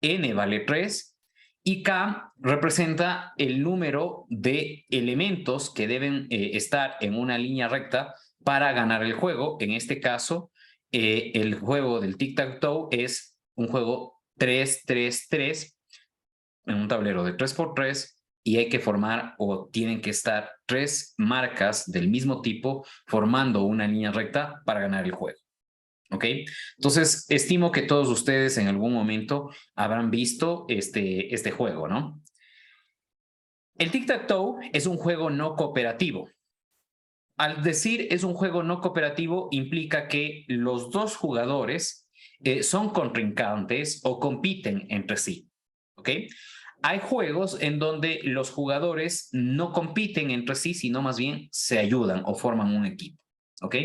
N vale 3 y K representa el número de elementos que deben estar en una línea recta para ganar el juego. En este caso, el juego del tic-tac-toe es un juego 3-3-3 en un tablero de 3x3 y hay que formar o tienen que estar 3 marcas del mismo tipo formando una línea recta para ganar el juego. ¿Ok? Entonces, estimo que todos ustedes en algún momento habrán visto este juego, ¿no? El tic-tac-toe es un juego no cooperativo. Al decir es un juego no cooperativo, implica que los dos jugadores son contrincantes o compiten entre sí. ¿Ok? Hay juegos en donde los jugadores no compiten entre sí, sino más bien se ayudan o forman un equipo. ¿Ok?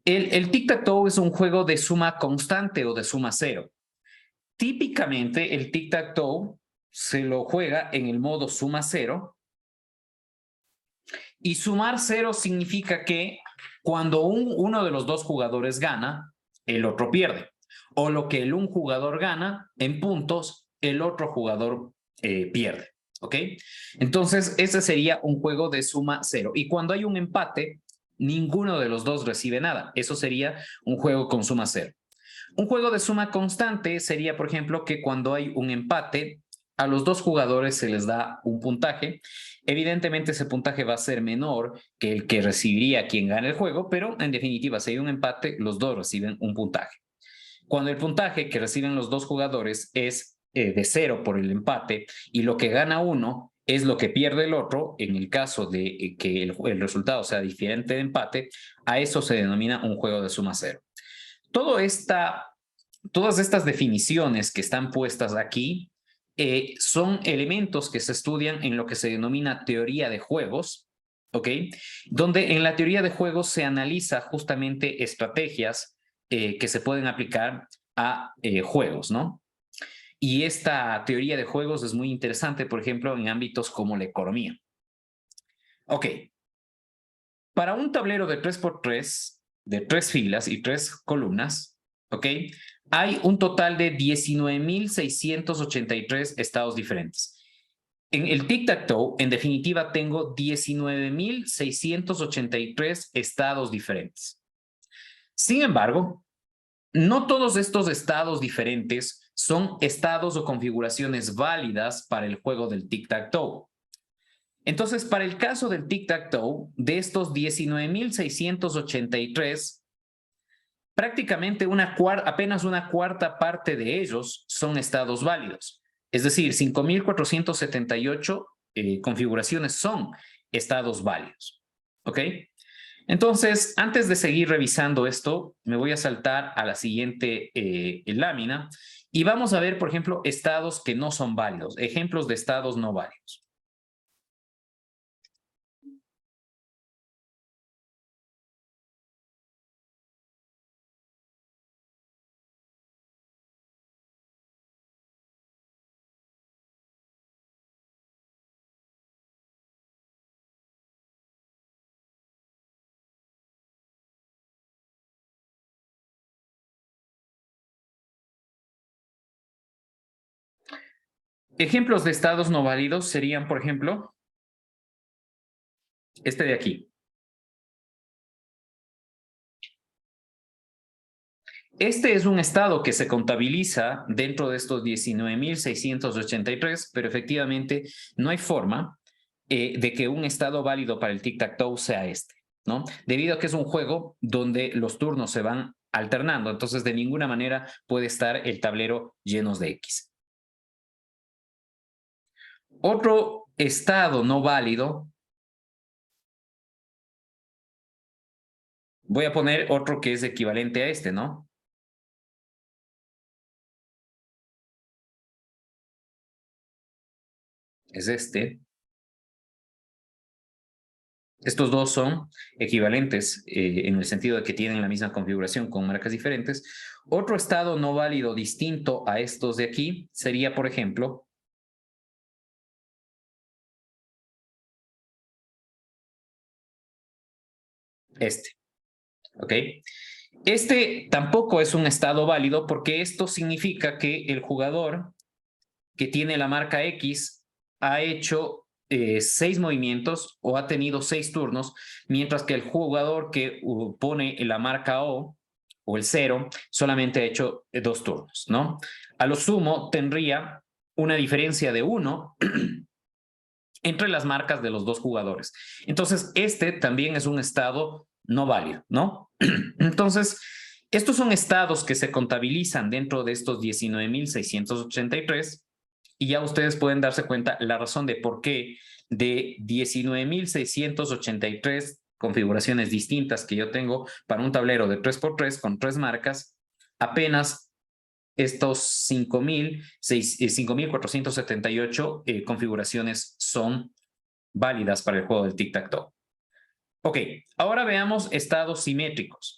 El tic-tac-toe es un juego de suma constante o de suma cero. Típicamente el tic-tac-toe se lo juega en el modo suma cero. Y sumar cero significa que cuando uno de los dos jugadores gana, el otro pierde. O lo que un jugador gana en puntos, el otro jugador pierde. ¿Ok? Entonces, ese sería un juego de suma cero. Y cuando hay un empate, ninguno de los dos recibe nada. Eso sería un juego con suma cero. Un juego de suma constante sería, por ejemplo, que cuando hay un empate, a los dos jugadores se les da un puntaje. Evidentemente ese puntaje va a ser menor que el que recibiría quien gane el juego, pero en definitiva, si hay un empate, los dos reciben un puntaje. Cuando el puntaje que reciben los dos jugadores es de 0 por el empate y lo que gana uno es lo que pierde el otro, en el caso de que el resultado sea diferente de empate, a eso se denomina un juego de suma cero. Todas estas definiciones que están puestas aquí son elementos que se estudian en lo que se denomina teoría de juegos, ¿ok? Donde en la teoría de juegos se analiza justamente estrategias que se pueden aplicar a juegos, ¿no? Y esta teoría de juegos es muy interesante, por ejemplo, en ámbitos como la economía. Ok, para un tablero de 3x3, de 3 filas y 3 columnas, ¿ok? Hay un total de 19.683 estados diferentes. En el tic-tac-toe, en definitiva, tengo 19.683 estados diferentes. Sin embargo, no todos estos estados diferentes son estados o configuraciones válidas para el juego del tic-tac-toe. Entonces, para el caso del tic-tac-toe, de estos 19.683, prácticamente apenas una cuarta parte de ellos son estados válidos. Es decir, 5.478 configuraciones son estados válidos. ¿Ok? Entonces, antes de seguir revisando esto, me voy a saltar a la siguiente lámina y vamos a ver, por ejemplo, estados que no son válidos, ejemplos de estados no válidos. Ejemplos de estados no válidos serían, por ejemplo, este de aquí. Este es un estado que se contabiliza dentro de estos 19.683, pero efectivamente no hay forma de que un estado válido para el tic-tac-toe sea este, ¿no? Debido a que es un juego donde los turnos se van alternando, entonces de ninguna manera puede estar el tablero lleno de X. Otro estado no válido, voy a poner otro que es equivalente a este, ¿no? Es este. Estos dos son equivalentes en el sentido de que tienen la misma configuración con marcas diferentes. Otro estado no válido distinto a estos de aquí sería, por ejemplo, este. ¿Ok? Este tampoco es un estado válido porque esto significa que el jugador que tiene la marca X ha hecho 6 movimientos o ha tenido 6 turnos, mientras que el jugador que pone la marca O o el 0 solamente ha hecho 2 turnos, ¿no? A lo sumo tendría una diferencia de 1 entre las marcas de los dos jugadores. Entonces, este también es un estado no válido, ¿no? Entonces, estos son estados que se contabilizan dentro de estos 19.683 y ya ustedes pueden darse cuenta la razón de por qué de 19.683 configuraciones distintas que yo tengo para un tablero de 3x3 con 3 marcas, apenas estos 5.478 configuraciones son válidas para el juego del tic-tac-toe. Ok, ahora veamos estados simétricos.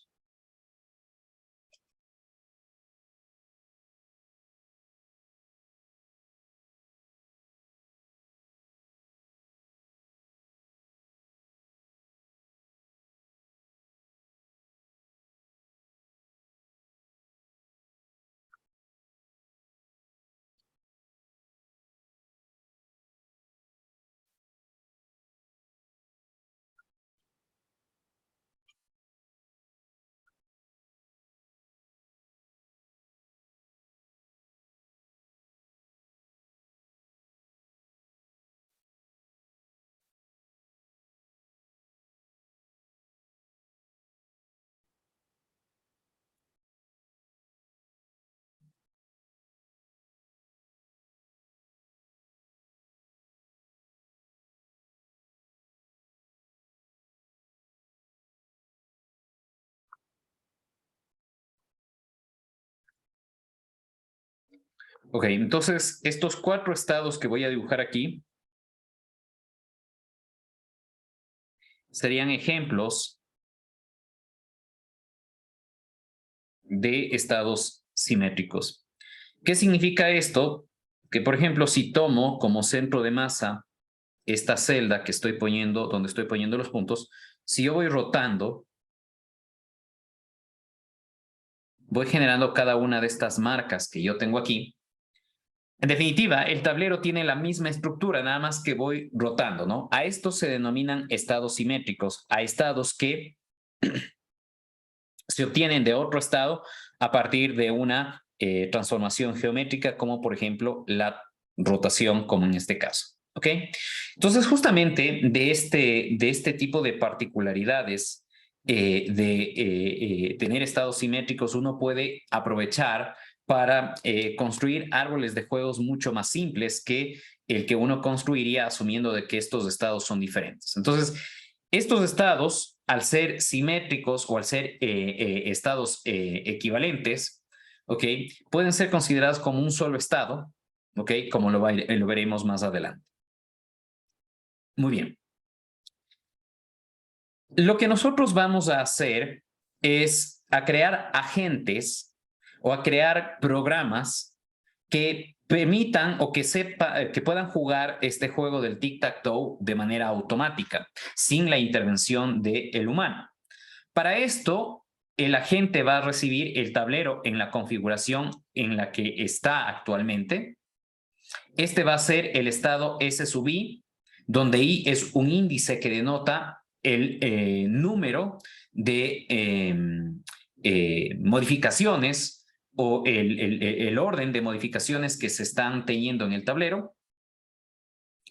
Ok, entonces estos 4 estados que voy a dibujar aquí serían ejemplos de estados simétricos. ¿Qué significa esto? Que, por ejemplo, si tomo como centro de masa esta celda que estoy poniendo, donde estoy poniendo los puntos, si yo voy rotando, voy generando cada una de estas marcas que yo tengo aquí. En definitiva, el tablero tiene la misma estructura, nada más que voy rotando, ¿no? A estos se denominan estados simétricos, a estados que se obtienen de otro estado a partir de una transformación geométrica, como por ejemplo la rotación, como en este caso. ¿Ok? Entonces, justamente de este tipo de particularidades de tener estados simétricos, uno puede aprovechar para construir árboles de juegos mucho más simples que el que uno construiría asumiendo de que estos estados son diferentes. Entonces, estos estados, al ser simétricos o al ser estados equivalentes, ¿ok? Pueden ser considerados como un solo estado, ¿ok? Como lo veremos más adelante. Muy bien. Lo que nosotros vamos a hacer es a crear agentes o a crear programas que permitan o que puedan jugar este juego del tic-tac-toe de manera automática, sin la intervención del humano. Para esto, el agente va a recibir el tablero en la configuración en la que está actualmente. Este va a ser el estado S sub I, donde I es un índice que denota el número de modificaciones o el orden de modificaciones que se están teniendo en el tablero.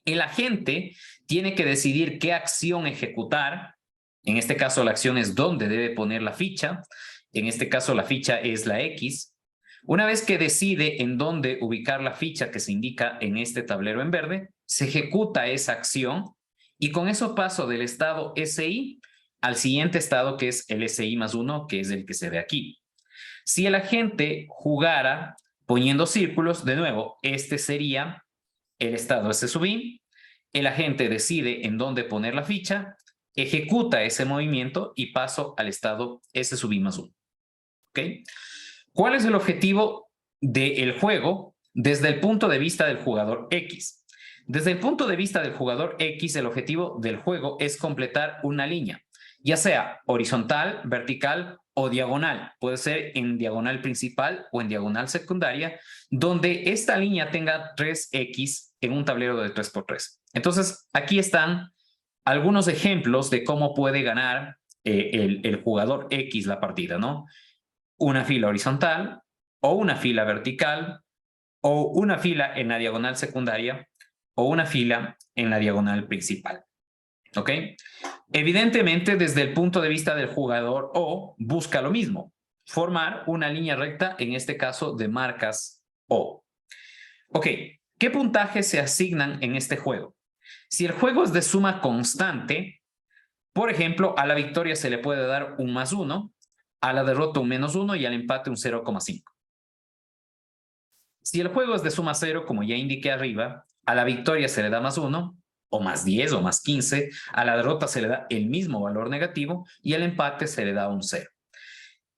El agente tiene que decidir qué acción ejecutar. En este caso, la acción es dónde debe poner la ficha. En este caso, la ficha es la X. Una vez que decide en dónde ubicar la ficha que se indica en este tablero en verde, se ejecuta esa acción y con eso paso del estado SI al siguiente estado, que es el SI más 1, que es el que se ve aquí. Si el agente jugara poniendo círculos, de nuevo, este sería el estado S sub I, el agente decide en dónde poner la ficha, ejecuta ese movimiento y paso al estado S sub I más 1. ¿Ok? ¿Cuál es el objetivo del juego desde el punto de vista del jugador X? Desde el punto de vista del jugador X, el objetivo del juego es completar una línea, ya sea horizontal, vertical o diagonal. Puede ser en diagonal principal o en diagonal secundaria, donde esta línea tenga 3X en un tablero de 3x3. Entonces, aquí están algunos ejemplos de cómo puede ganar el jugador X la partida, ¿no? Una fila horizontal o una fila vertical o una fila en la diagonal secundaria o una fila en la diagonal principal. ¿Ok? Evidentemente, desde el punto de vista del jugador O, busca lo mismo, formar una línea recta, en este caso de marcas O. Ok, ¿qué puntajes se asignan en este juego? Si el juego es de suma constante, por ejemplo, a la victoria se le puede dar un +1, a la derrota un -1 y al empate un 0,5. Si el juego es de suma 0, como ya indiqué arriba, a la victoria se le da +1, o +10 o +15, a la derrota se le da el mismo valor negativo y al empate se le da un 0.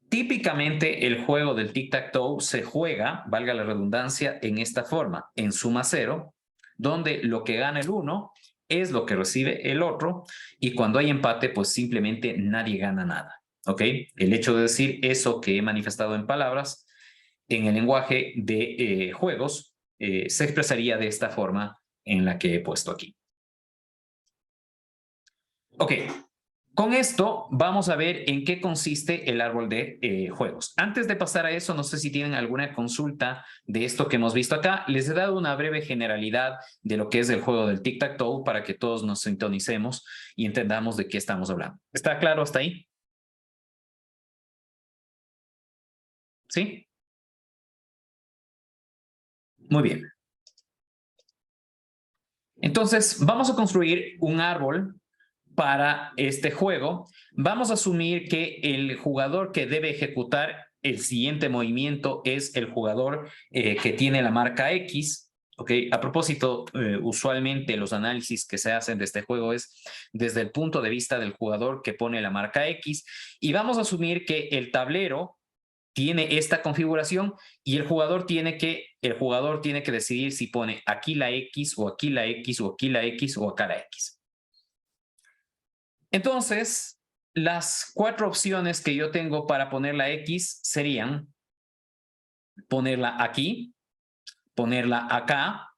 Típicamente el juego del tic-tac-toe se juega, valga la redundancia, en esta forma, en suma 0, donde lo que gana el uno es lo que recibe el otro, y cuando hay empate, pues simplemente nadie gana nada. ¿Ok? El hecho de decir eso que he manifestado en palabras, en el lenguaje de juegos, se expresaría de esta forma en la que he puesto aquí. Ok, con esto vamos a ver en qué consiste el árbol de juegos. Antes de pasar a eso, no sé si tienen alguna consulta de esto que hemos visto acá. Les he dado una breve generalidad de lo que es el juego del tic-tac-toe para que todos nos sintonicemos y entendamos de qué estamos hablando. ¿Está claro hasta ahí? ¿Sí? Muy bien. Entonces, vamos a construir un árbol para este juego. Vamos a asumir que el jugador que debe ejecutar el siguiente movimiento es el jugador que tiene la marca X. Ok, a propósito, usualmente los análisis que se hacen de este juego es desde el punto de vista del jugador que pone la marca X, y vamos a asumir que el tablero tiene esta configuración y el jugador tiene que decidir si pone aquí la X o aquí la X o aquí la X o acá la X. Entonces, las 4 opciones que yo tengo para poner la X serían ponerla aquí, ponerla acá,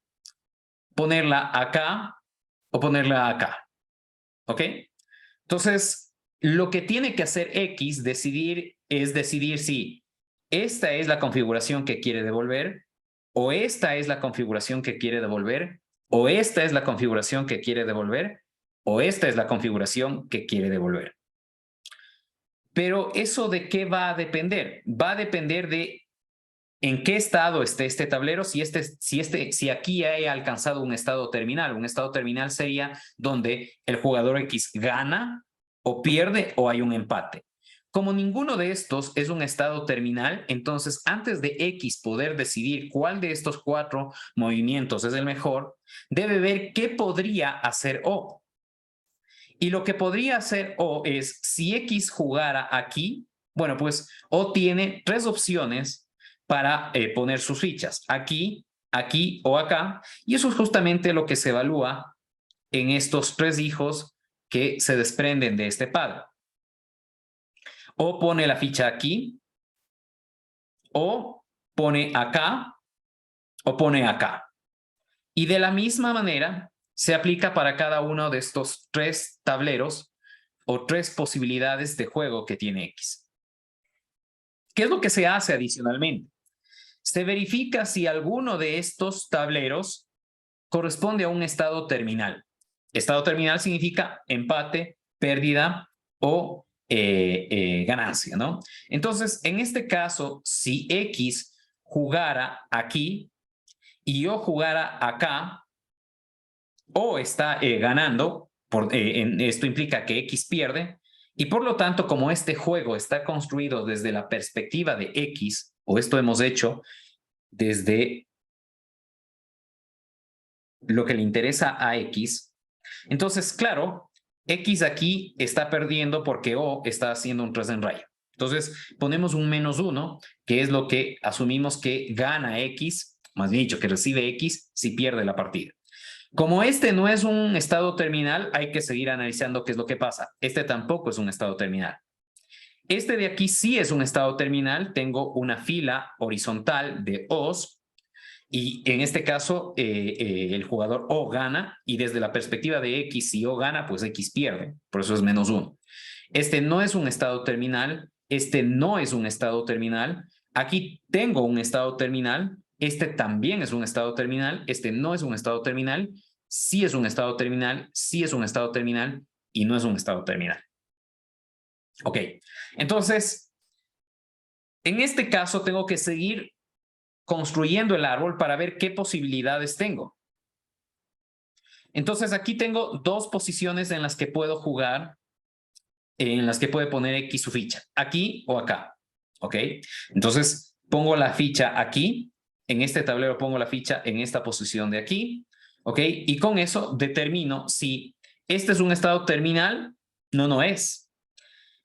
ponerla acá o ponerla acá. ¿Ok? Entonces, lo que tiene que hacer X es decidir si esta es la configuración que quiere devolver, o esta es la configuración que quiere devolver, o esta es la configuración que quiere devolver, o esta es la configuración que quiere devolver. Pero ¿eso de qué va a depender? Va a depender de en qué estado esté este tablero, si aquí he alcanzado un estado terminal. Un estado terminal sería donde el jugador X gana o pierde o hay un empate. Como ninguno de estos es un estado terminal, entonces antes de X poder decidir cuál de estos 4 movimientos es el mejor, debe ver qué podría hacer O. Y lo que podría hacer O es, si X jugara aquí, bueno, pues O tiene 3 opciones para poner sus fichas. Aquí, aquí o acá. Y eso es justamente lo que se evalúa en estos 3 hijos que se desprenden de este padre. O pone la ficha aquí, o pone acá, o pone acá. Y de la misma manera se aplica para cada uno de estos 3 tableros o 3 posibilidades de juego que tiene X. ¿Qué es lo que se hace adicionalmente? Se verifica si alguno de estos tableros corresponde a un estado terminal. Estado terminal significa empate, pérdida o ganancia, ¿no? Entonces, en este caso, si X jugara aquí y yo jugara acá, O está ganando, esto implica que X pierde, y por lo tanto, como este juego está construido desde la perspectiva de X, o esto hemos hecho desde lo que le interesa a X, entonces, claro, X aquí está perdiendo porque O está haciendo un 3 en raya. Entonces, ponemos un -1, que es lo que asumimos que gana X, más bien dicho, que recibe X si pierde la partida. Como este no es un estado terminal, hay que seguir analizando qué es lo que pasa. Este tampoco es un estado terminal. Este de aquí sí es un estado terminal. Tengo una fila horizontal de O's y en este caso el jugador O gana, y desde la perspectiva de X, si O gana, pues X pierde. Por eso es -1. Este no es un estado terminal. Este no es un estado terminal. Aquí tengo un estado terminal, este también es un estado terminal, este no es un estado terminal, sí es un estado terminal, sí es un estado terminal y no es un estado terminal. Ok, entonces, en este caso tengo que seguir construyendo el árbol para ver qué posibilidades tengo. Entonces aquí tengo dos posiciones en las que puedo jugar, en las que puede poner X su ficha, aquí o acá, ¿ok? Entonces pongo la ficha aquí, en este tablero pongo la ficha en esta posición de aquí, ¿ok? Y con eso determino si este es un estado terminal, no es.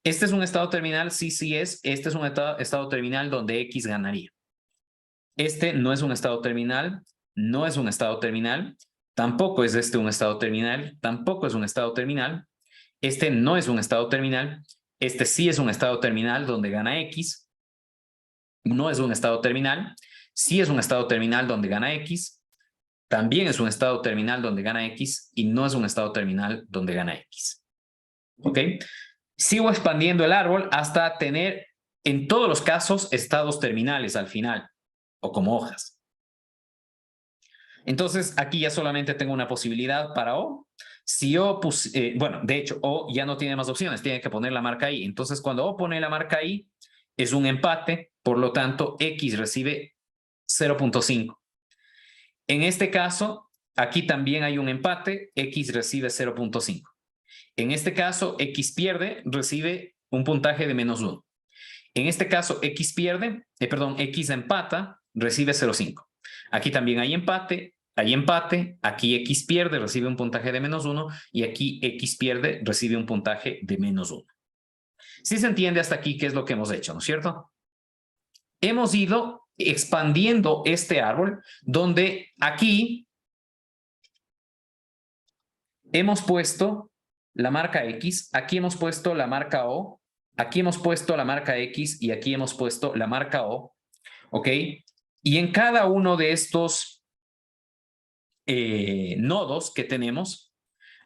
Este es un estado terminal, sí es. Este es un estado terminal donde X ganaría. Este no es un estado terminal, no es un estado terminal, tampoco es este un estado terminal, tampoco es un estado terminal. Este no es un estado terminal, este sí es un estado terminal donde gana X, no es un estado terminal, sí es un estado terminal donde gana X, también es un estado terminal donde gana X y no es un estado terminal donde gana X. ¿Ok? Sigo expandiendo el árbol hasta tener en todos los casos estados terminales al final o como hojas. Entonces aquí ya solamente tengo una posibilidad para O. Si O, bueno, de hecho O ya no tiene más opciones, tiene que poner la marca I. Entonces cuando O pone la marca I es un empate, por lo tanto X recibe 0.5. En este caso, aquí también hay un empate, X recibe 0.5. En este caso, X pierde, recibe un puntaje de -1. En este caso, X pierde, X empata, recibe 0.5. Aquí también hay empate, aquí X pierde, recibe un puntaje de -1 y aquí X pierde, recibe un puntaje de -1. ¿Sí se entiende hasta aquí qué es lo que hemos hecho, no es cierto? Hemos ido expandiendo este árbol donde aquí hemos puesto la marca X, aquí hemos puesto la marca O, aquí hemos puesto la marca X y aquí hemos puesto la marca O, ¿ok? Y en cada uno de estos nodos que tenemos,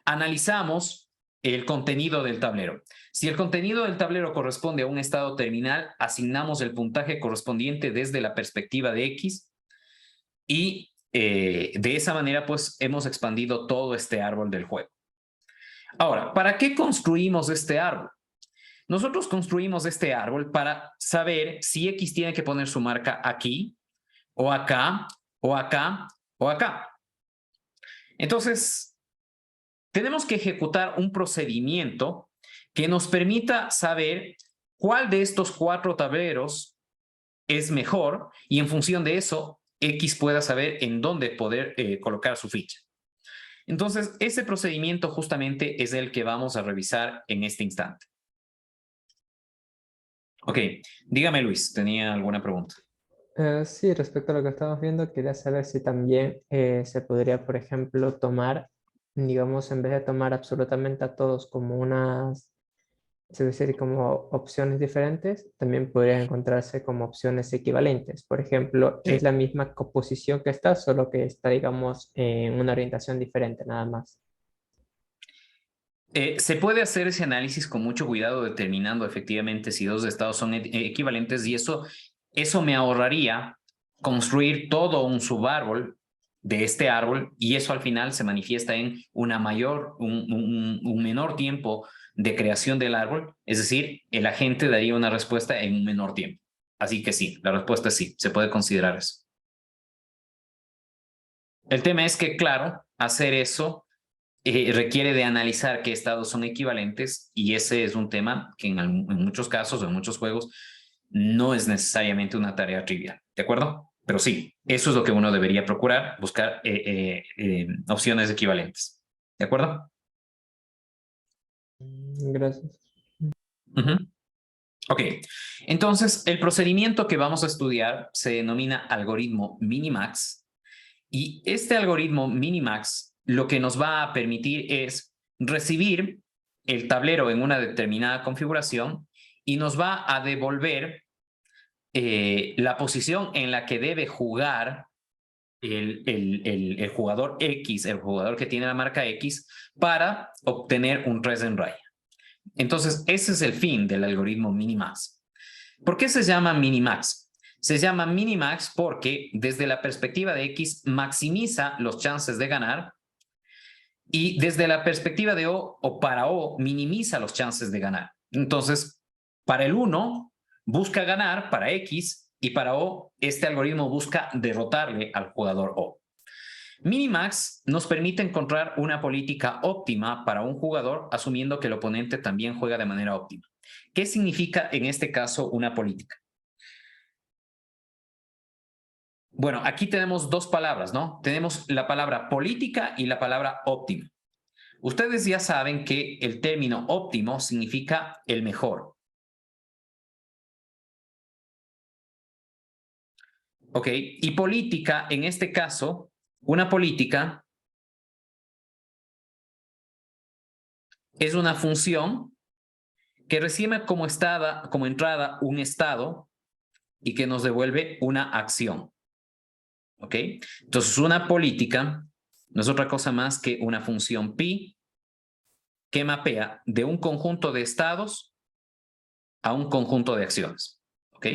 analizamos el contenido del tablero. Si el contenido del tablero corresponde a un estado terminal, asignamos el puntaje correspondiente desde la perspectiva de X y de esa manera pues hemos expandido todo este árbol del juego. Ahora, ¿para qué construimos este árbol? Nosotros construimos este árbol para saber si X tiene que poner su marca aquí, o acá, o acá, o acá. Entonces, tenemos que ejecutar un procedimiento que nos permita saber cuál de estos 4 tableros es mejor y en función de eso, X pueda saber en dónde poder colocar su ficha. Entonces, ese procedimiento justamente es el que vamos a revisar en este instante. Ok, dígame Luis, ¿tenía alguna pregunta? Sí, respecto a lo que estamos viendo, quería saber si también se podría, por ejemplo, tomar, digamos, en vez de tomar absolutamente a todos como unas, es decir, como opciones diferentes, también podrían encontrarse como opciones equivalentes. Por ejemplo, es Sí. la misma composición que está, solo que está, digamos, en una orientación diferente, nada más. Se puede hacer ese análisis con mucho cuidado determinando efectivamente si dos estados son equivalentes y eso me ahorraría construir todo un subárbol de este árbol y eso al final se manifiesta en un menor tiempo de creación del árbol, es decir, el agente daría una respuesta en un menor tiempo. Así que sí, la respuesta es sí, se puede considerar eso. El tema es que, claro, hacer eso requiere de analizar qué estados son equivalentes y ese es un tema que en muchos casos, en muchos juegos, no es necesariamente una tarea trivial, ¿de acuerdo? Pero sí, eso es lo que uno debería procurar, buscar opciones equivalentes, ¿de acuerdo? Gracias. Ok, entonces el procedimiento que vamos a estudiar se denomina algoritmo Minimax y este algoritmo Minimax lo que nos va a permitir es recibir el tablero en una determinada configuración y nos va a devolver la posición en la que debe jugar el jugador X, el jugador que tiene la marca X, para obtener un res en raya. Entonces, ese es el fin del algoritmo Minimax. ¿Por qué se llama Minimax? se llama minimax porque desde la perspectiva de X maximiza los chances de ganar y desde la perspectiva de O para O minimiza los chances de ganar. Entonces, para el 1 busca ganar para X y para O este algoritmo busca derrotarle al jugador O. Minimax nos permite encontrar una política óptima para un jugador asumiendo que el oponente también juega de manera óptima. ¿Qué significa en este caso una política? Bueno, aquí tenemos dos palabras, ¿no? Tenemos la palabra política y la palabra óptima. Ustedes ya saben que el término óptimo significa el mejor. ¿Ok? Y política, en este caso, una política es una función que recibe como entrada un estado y que nos devuelve una acción. ¿Ok? Entonces, una política no es otra cosa más que una función pi que mapea de un conjunto de estados a un conjunto de acciones. ¿Ok?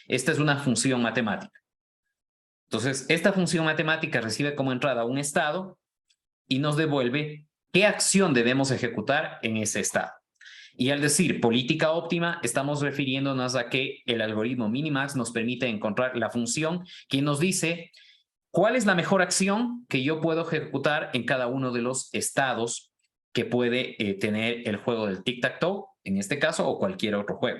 Esta es una función matemática. Entonces, esta función matemática recibe como entrada un estado y nos devuelve qué acción debemos ejecutar en ese estado. Y al decir política óptima, estamos refiriéndonos a que el algoritmo Minimax nos permite encontrar la función que nos dice cuál es la mejor acción que yo puedo ejecutar en cada uno de los estados que puede tener el juego del tic-tac-toe, en este caso, o cualquier otro juego.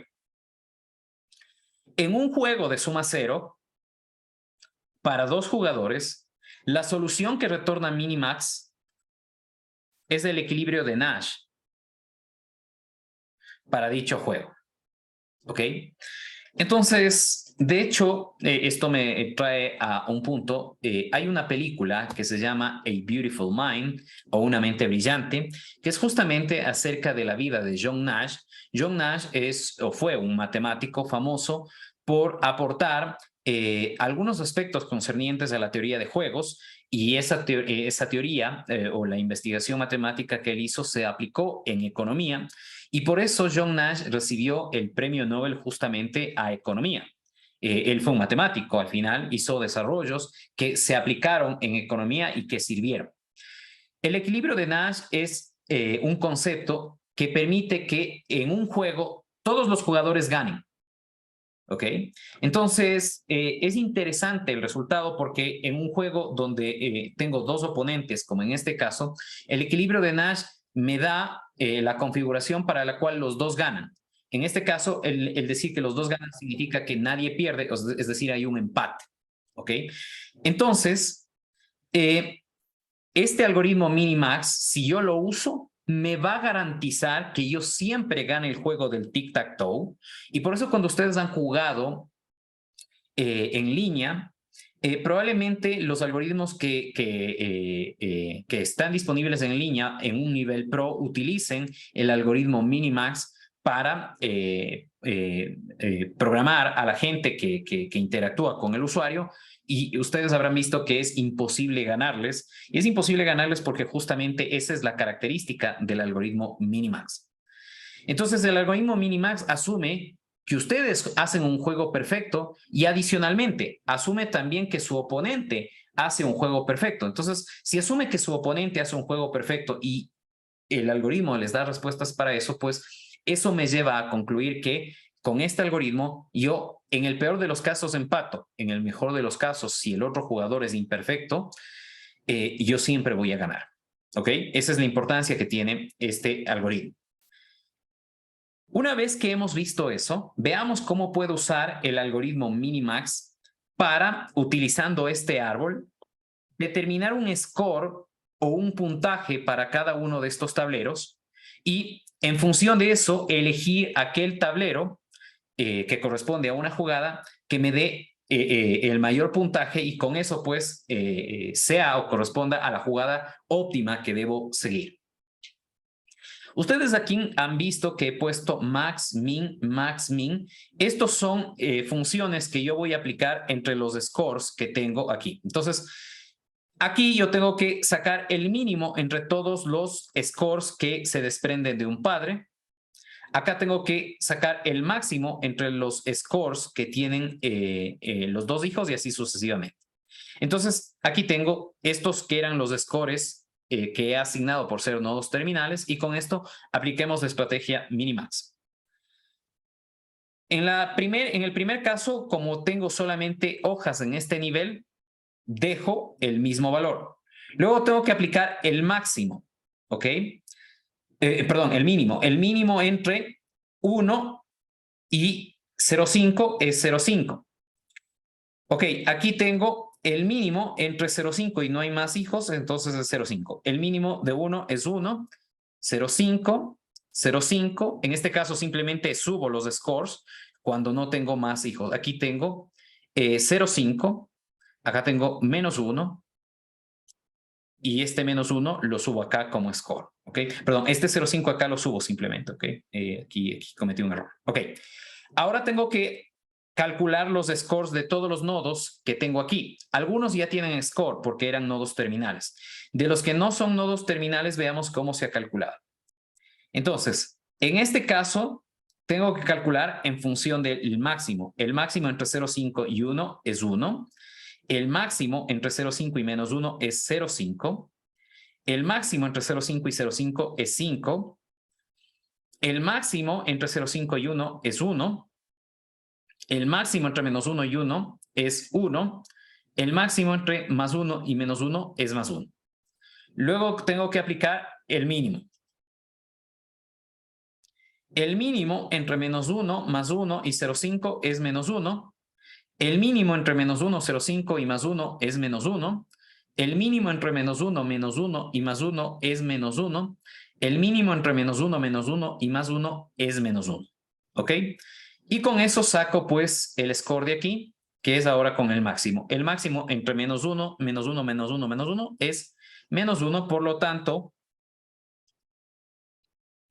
En un juego de suma cero, para dos jugadores, la solución que retorna Minimax es el equilibrio de Nash para dicho juego. ¿Ok? Entonces, de hecho, esto me trae a un punto. Hay una película que se llama A Beautiful Mind o Una mente brillante, que es justamente acerca de la vida de John Nash. John Nash fue un matemático famoso por aportar algunos aspectos concernientes a la teoría de juegos y esa teoría o la investigación matemática que él hizo se aplicó en economía. Y por eso John Nash recibió el premio Nobel justamente a economía. Él fue un matemático, al final hizo desarrollos que se aplicaron en economía y que sirvieron. El equilibrio de Nash es un concepto que permite que en un juego todos los jugadores ganen. ¿Ok? Entonces, es interesante el resultado porque en un juego donde tengo dos oponentes, como en este caso, el equilibrio de Nash me da la configuración para la cual los dos ganan. En este caso, el decir que los dos ganan significa que nadie pierde, es decir, hay un empate. ¿Ok? Entonces, este algoritmo Minimax, si yo lo uso, me va a garantizar que yo siempre gane el juego del tic-tac-toe. Y por eso cuando ustedes han jugado en línea, probablemente los algoritmos que están disponibles en línea en un nivel pro utilicen el algoritmo Minimax para programar a la gente que interactúa con el usuario, y ustedes habrán visto que es imposible ganarles. Y es imposible ganarles porque justamente esa es la característica del algoritmo Minimax. Entonces, el algoritmo Minimax asume que ustedes hacen un juego perfecto y adicionalmente asume también que su oponente hace un juego perfecto. Entonces, si asume que su oponente hace un juego perfecto y el algoritmo les da respuestas para eso, pues eso me lleva a concluir que con este algoritmo yo, en el peor de los casos, empato. En el mejor de los casos, si el otro jugador es imperfecto, yo siempre voy a ganar. ¿Ok? Esa es la importancia que tiene este algoritmo. Una vez que hemos visto eso, veamos cómo puedo usar el algoritmo Minimax para, utilizando este árbol, determinar un score o un puntaje para cada uno de estos tableros y en función de eso elegir aquel tablero que corresponde a una jugada que me dé el mayor puntaje y con eso pues sea o corresponda a la jugada óptima que debo seguir. Ustedes aquí han visto que he puesto max, min, max, min. Estos son funciones que yo voy a aplicar entre los scores que tengo aquí. Entonces, aquí yo tengo que sacar el mínimo entre todos los scores que se desprenden de un padre. acá tengo que sacar el máximo entre los scores que tienen los dos hijos y así sucesivamente. Entonces, aquí tengo estos que eran los scores que he asignado por ser nodos terminales y con esto apliquemos la estrategia minimax. En el primer caso, como tengo solamente hojas en este nivel, dejo el mismo valor. Luego tengo que aplicar el máximo, ¿ok? Perdón, el mínimo. El mínimo entre 1 y 0,5 es 0,5. Ok, aquí tengo el mínimo entre 0,5 y no hay más hijos, entonces es 0,5. El mínimo de 1 es 1, 0,5, 0,5. En este caso simplemente subo los scores cuando no tengo más hijos. Aquí tengo 0,5, acá tengo menos 1 y este menos 1 lo subo acá como score. ¿Ok? Perdón, este 0,5 acá lo subo simplemente. ¿Ok? Aquí cometí un error. Ok. Ahora tengo que calcular los scores de todos los nodos que tengo aquí. Algunos ya tienen score porque eran nodos terminales. De los que no son nodos terminales, veamos cómo se ha calculado. Entonces, en este caso, tengo que calcular en función del máximo. El máximo entre 0,5 y 1 es 1. El máximo entre 0,5 y menos 1 es 0,5. El máximo entre 0,5 y 0,5 es 5. El máximo entre 0,5 y 1 es 1. El máximo entre menos 1 y 1 es 1. El máximo entre más 1 y menos 1 es más 1. Luego tengo que aplicar el mínimo. El mínimo entre menos 1, más 1 y 0,5 es menos 1. El mínimo entre menos 1, 0,5 y más 1 es menos 1. El mínimo entre menos 1, menos 1 y más 1 es menos 1. El mínimo entre menos 1, menos 1 y más 1 es menos 1. ¿Ok? Y con eso saco pues el score de aquí, que es ahora con el máximo. El máximo entre menos 1, menos 1, menos 1, menos 1 es menos 1. Por lo tanto,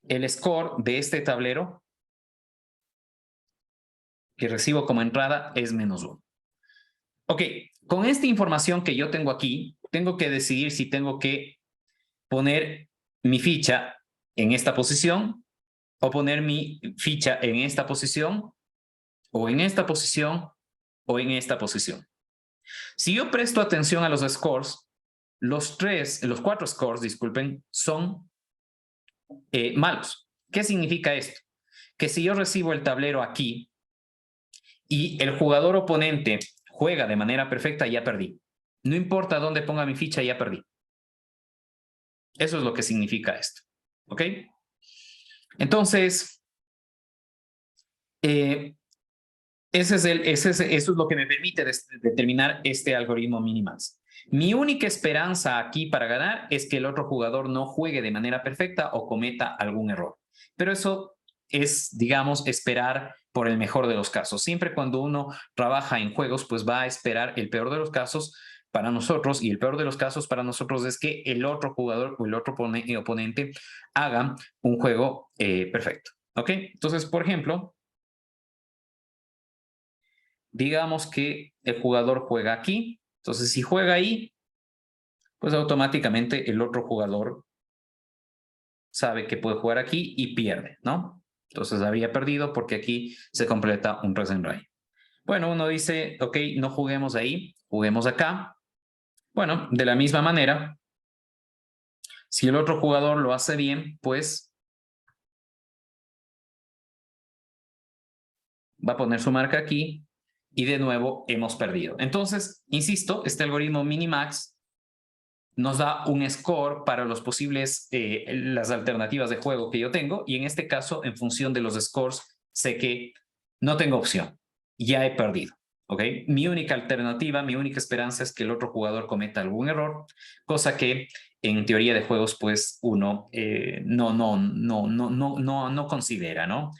el score de este tablero que recibo como entrada es menos 1. Ok, con esta información que yo tengo aquí, tengo que decidir si tengo que poner mi ficha en esta posición o poner mi ficha en esta posición o en esta posición o en esta posición. Si yo presto atención a los scores, los cuatro scores, disculpen, son malos. ¿Qué significa esto? Que si yo recibo el tablero aquí y el jugador oponente juega de manera perfecta, ya perdí. No importa dónde ponga mi ficha, ya perdí. Eso es lo que significa esto. ¿Ok? Entonces, eso es lo que me permite determinar este algoritmo minimax. Mi única esperanza aquí para ganar es que el otro jugador no juegue de manera perfecta o cometa algún error. Pero eso es, digamos, esperar por el mejor de los casos. Siempre cuando uno trabaja en juegos, pues va a esperar el peor de los casos para nosotros, y el peor de los casos para nosotros es que el otro jugador o el otro oponente haga un juego perfecto. ¿Ok? Entonces, por ejemplo, digamos que el jugador juega aquí. Entonces, si juega ahí, pues automáticamente el otro jugador sabe que puede jugar aquí y pierde, ¿no? Entonces había perdido porque aquí se completa un press and ride. Bueno, uno dice, ok, no juguemos ahí, juguemos acá. Bueno, de la misma manera, si el otro jugador lo hace bien, pues va a poner su marca aquí y de nuevo hemos perdido. Entonces, insisto, este algoritmo minimax nos da un score para los posibles, las alternativas de juego que yo tengo, y en este caso, en función de los scores, sé que no tengo opción, ya he perdido. ¿Ok? Mi única alternativa, mi única esperanza es que el otro jugador cometa algún error, cosa que en teoría de juegos, pues uno no considera, ¿no?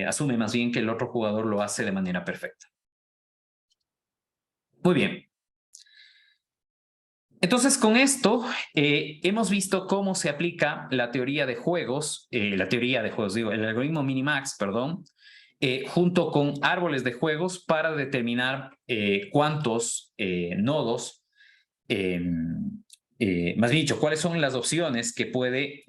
Asume más bien que el otro jugador lo hace de manera perfecta. Muy bien. Entonces, con esto hemos visto cómo se aplica la teoría de juegos, el algoritmo minimax, perdón, junto con árboles de juegos para determinar cuántos nodos, más bien dicho, cuáles son las opciones que puede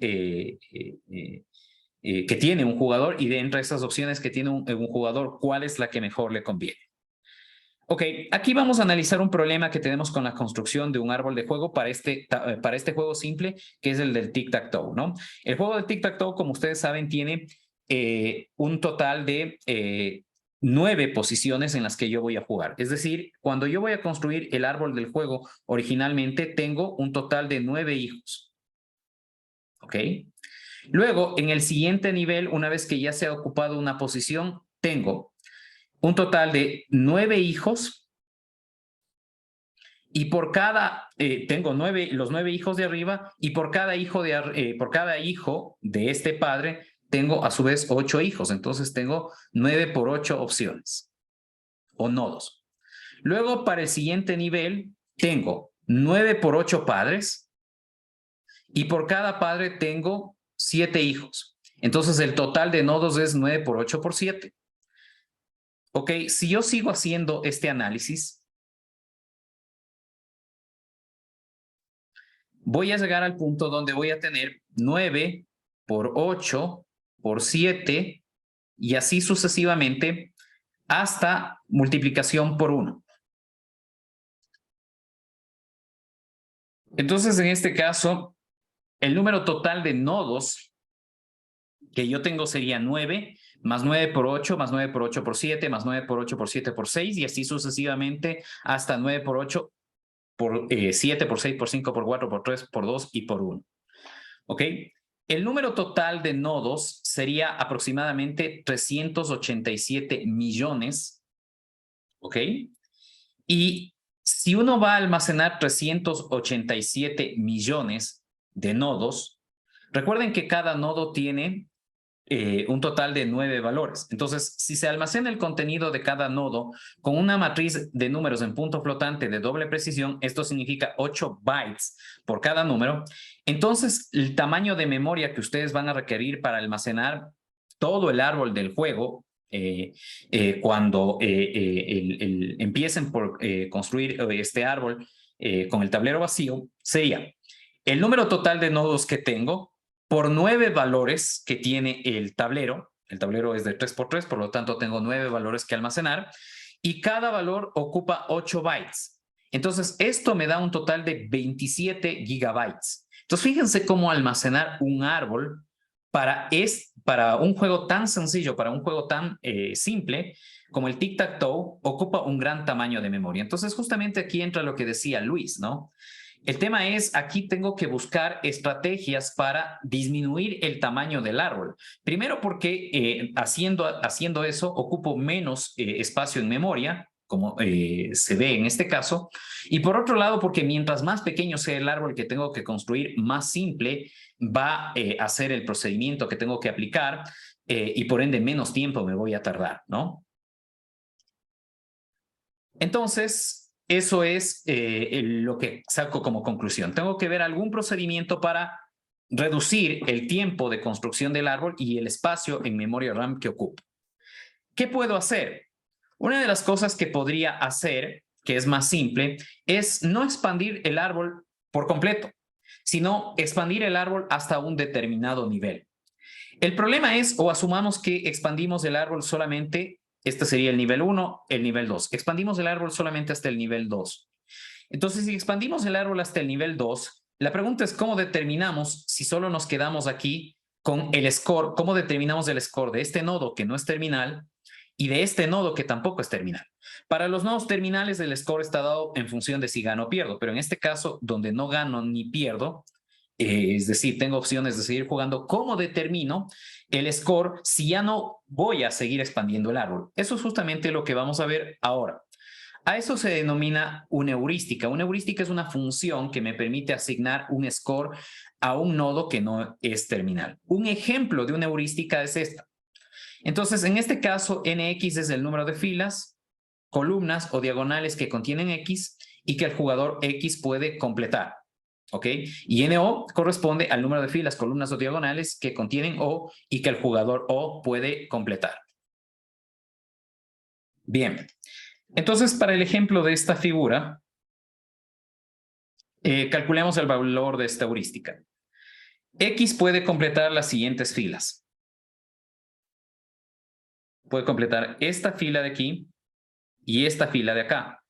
que tiene un jugador y de entre esas opciones que tiene un jugador, ¿cuál es la que mejor le conviene? Ok, aquí vamos a analizar un problema que tenemos con la construcción de un árbol de juego para este juego simple, que es el del tic-tac-toe, ¿no? El juego del tic-tac-toe, como ustedes saben, tiene un total de 9 posiciones en las que yo voy a jugar. Es decir, cuando yo voy a construir el árbol del juego, originalmente tengo un total de 9 hijos. ¿Ok? Luego, en el siguiente nivel, una vez que ya se ha ocupado una posición, tengo un total de 9 hijos y por cada, tengo los 9 hijos de arriba y por cada hijo de este padre tengo a su vez 8 hijos. Entonces tengo 9 por 8 opciones o nodos. Luego para el siguiente nivel tengo 9 por 8 padres y por cada padre tengo 7 hijos. Entonces el total de nodos es 9 por 8 por 7. Ok, si yo sigo haciendo este análisis, voy a llegar al punto donde voy a tener 9 por 8 por 7 y así sucesivamente hasta multiplicación por 1. Entonces, en este caso, el número total de nodos que yo tengo sería 9 más 9 por 8 más 9 por 8 por 7 más 9 por 8 por 7 por 6 y así sucesivamente hasta 9 por 8 por 7 por 6 por 5 por 4 por 3 por 2 y por 1. ¿Ok? El número total de nodos sería aproximadamente 387 millones. ¿Ok? Y si uno va a almacenar 387 millones de nodos, recuerden que cada nodo tiene un total de 9 valores. Entonces, si se almacena el contenido de cada nodo con una matriz de números en punto flotante de doble precisión, esto significa 8 bytes por cada número, entonces el tamaño de memoria que ustedes van a requerir para almacenar todo el árbol del juego cuando empiecen por construir este árbol con el tablero vacío sería el número total de nodos que tengo por 9 valores que tiene el tablero. El tablero es de 3x3, por lo tanto tengo 9 valores que almacenar y cada valor ocupa 8 bytes. Entonces, esto me da un total de 27 gigabytes. Entonces, fíjense cómo almacenar un árbol para un juego tan sencillo, para un juego tan simple como el tic-tac-toe, ocupa un gran tamaño de memoria. Entonces, justamente aquí entra lo que decía Luis, ¿no? El tema es, aquí tengo que buscar estrategias para disminuir el tamaño del árbol. Primero porque haciendo eso ocupo menos espacio en memoria, como se ve en este caso. Y por otro lado, porque mientras más pequeño sea el árbol que tengo que construir, más simple va a ser el procedimiento que tengo que aplicar y por ende menos tiempo me voy a tardar, ¿no? Entonces, eso es lo que saco como conclusión. Tengo que ver algún procedimiento para reducir el tiempo de construcción del árbol y el espacio en memoria RAM que ocupa. ¿Qué puedo hacer? Una de las cosas que podría hacer, que es más simple, es no expandir el árbol por completo, sino expandir el árbol hasta un determinado nivel. El problema es, o asumamos que expandimos el árbol solamente, este sería el nivel 1, el nivel 2. Expandimos el árbol solamente hasta el nivel 2. Entonces, si expandimos el árbol hasta el nivel 2, la pregunta es cómo determinamos, si solo nos quedamos aquí con el score, cómo determinamos el score de este nodo que no es terminal y de este nodo que tampoco es terminal. Para los nodos terminales el score está dado en función de si gano o pierdo, pero en este caso, donde no gano ni pierdo, es decir, tengo opciones de seguir jugando, ¿cómo determino el score si ya no voy a seguir expandiendo el árbol? Eso es justamente lo que vamos a ver ahora. A eso se denomina una heurística. Una heurística es una función que me permite asignar un score a un nodo que no es terminal. Un ejemplo de una heurística es esta. Entonces, en este caso, nx es el número de filas, columnas o diagonales que contienen x y que el jugador x puede completar. ¿Ok? Y NO corresponde al número de filas, columnas o diagonales que contienen O y que el jugador O puede completar. Bien. Entonces, para el ejemplo de esta figura, calculemos el valor de esta heurística. X puede completar las siguientes filas. puede completar esta fila de aquí y esta fila de acá.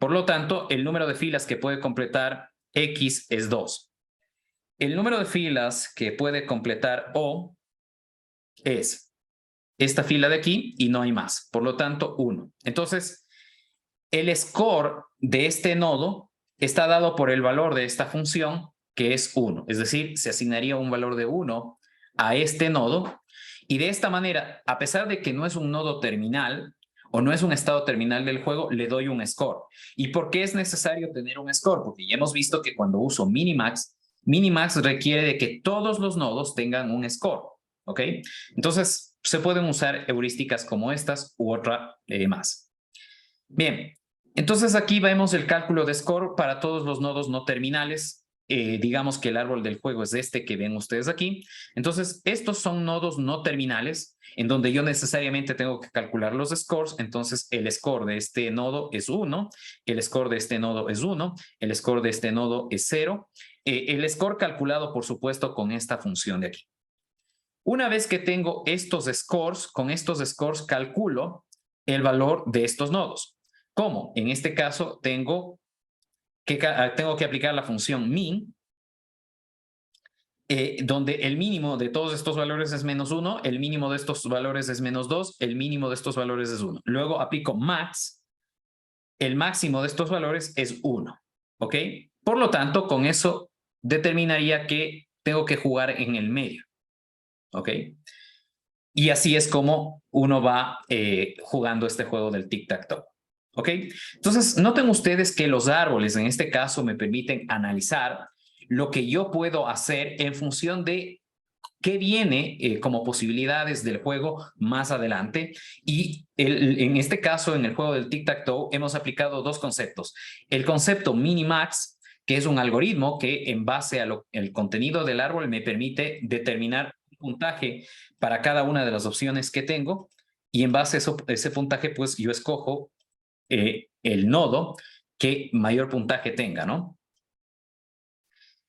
Por lo tanto, el número de filas que puede completar X es 2. El número de filas que puede completar O es esta fila de aquí y no hay más. Por lo tanto, 1. Entonces, el score de este nodo está dado por el valor de esta función, que es 1. Es decir, se asignaría un valor de 1 a este nodo. Y de esta manera, a pesar de que no es un nodo terminal o no es un estado terminal del juego, le doy un score. ¿Y por qué es necesario tener un score? Porque ya hemos visto que cuando uso Minimax, Minimax requiere de que todos los nodos tengan un score. ¿Ok? Entonces, se pueden usar heurísticas como estas u otra más. Bien, entonces aquí vemos el cálculo de score para todos los nodos no terminales. Digamos que el árbol del juego es este que ven ustedes aquí. Entonces, estos son nodos no terminales en donde yo necesariamente tengo que calcular los scores. Entonces, el score de este nodo es 1, el score de este nodo es 1, el score de este nodo es 0. El score calculado, por supuesto, con esta función de aquí. Una vez que tengo estos scores, con estos scores calculo el valor de estos nodos. ¿Cómo? En este caso tengo que aplicar la función min, donde el mínimo de todos estos valores es menos 1, el mínimo de estos valores es menos 2, el mínimo de estos valores es 1. Luego aplico max, el máximo de estos valores es 1. ¿Ok? Por lo tanto, con eso determinaría que tengo que jugar en el medio. ¿Ok? Y así es como uno va jugando este juego del tic-tac-toe. ¿Ok? Entonces, noten ustedes que los árboles, en este caso, me permiten analizar lo que yo puedo hacer en función de qué viene como posibilidades del juego más adelante. Y en este caso, en el juego del tic-tac-toe, hemos aplicado dos conceptos. El concepto minimax, que es un algoritmo que en base al contenido del árbol me permite determinar un puntaje para cada una de las opciones que tengo, y en base a ese puntaje, pues yo escojo el nodo que mayor puntaje tenga, ¿no?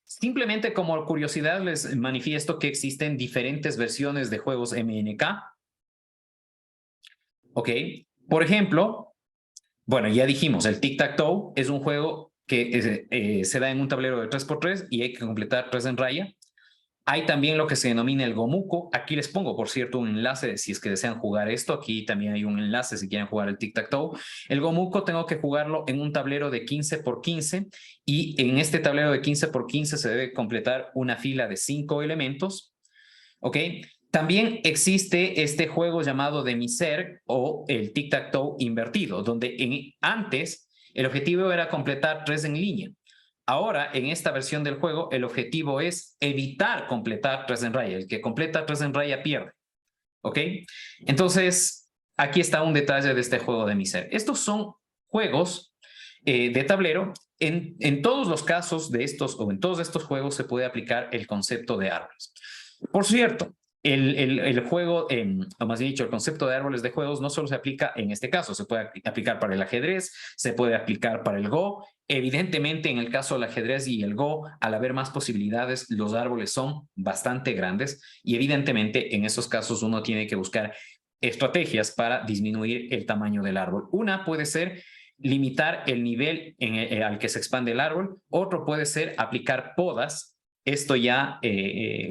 Simplemente como curiosidad les manifiesto que existen diferentes versiones de juegos MNK. ¿Ok? Por ejemplo, bueno, ya dijimos, el Tic-Tac-Toe es un juego que se da en un tablero de 3x3 y hay que completar 3 en raya. Hay también lo que se denomina el Gomuko. Aquí les pongo, por cierto, un enlace si es que desean jugar esto. Aquí también hay un enlace si quieren jugar el Tic-Tac-Toe. El Gomuko tengo que jugarlo en un tablero de 15x15 y en este tablero de 15x15 se debe completar una fila de 5 elementos. ¿Ok? También existe este juego llamado de Miser o el Tic-Tac-Toe invertido, donde antes el objetivo era completar 3 en línea. Ahora, en esta versión del juego, el objetivo es evitar completar 3 en raya. El que completa 3 en raya pierde. ¿Ok? Entonces, aquí está un detalle de este juego de Miser. Estos son juegos de tablero. En todos los casos de estos o en todos estos juegos se puede aplicar el concepto de árboles. Por cierto, el juego, o más bien dicho, el concepto de árboles de juegos no solo se aplica en este caso, se puede aplicar para el ajedrez, se puede aplicar para el Go. Evidentemente, en el caso del ajedrez y el Go, al haber más posibilidades, los árboles son bastante grandes y evidentemente en esos casos uno tiene que buscar estrategias para disminuir el tamaño del árbol. Una puede ser limitar el nivel al que se expande el árbol, otro puede ser aplicar podas. Esto ya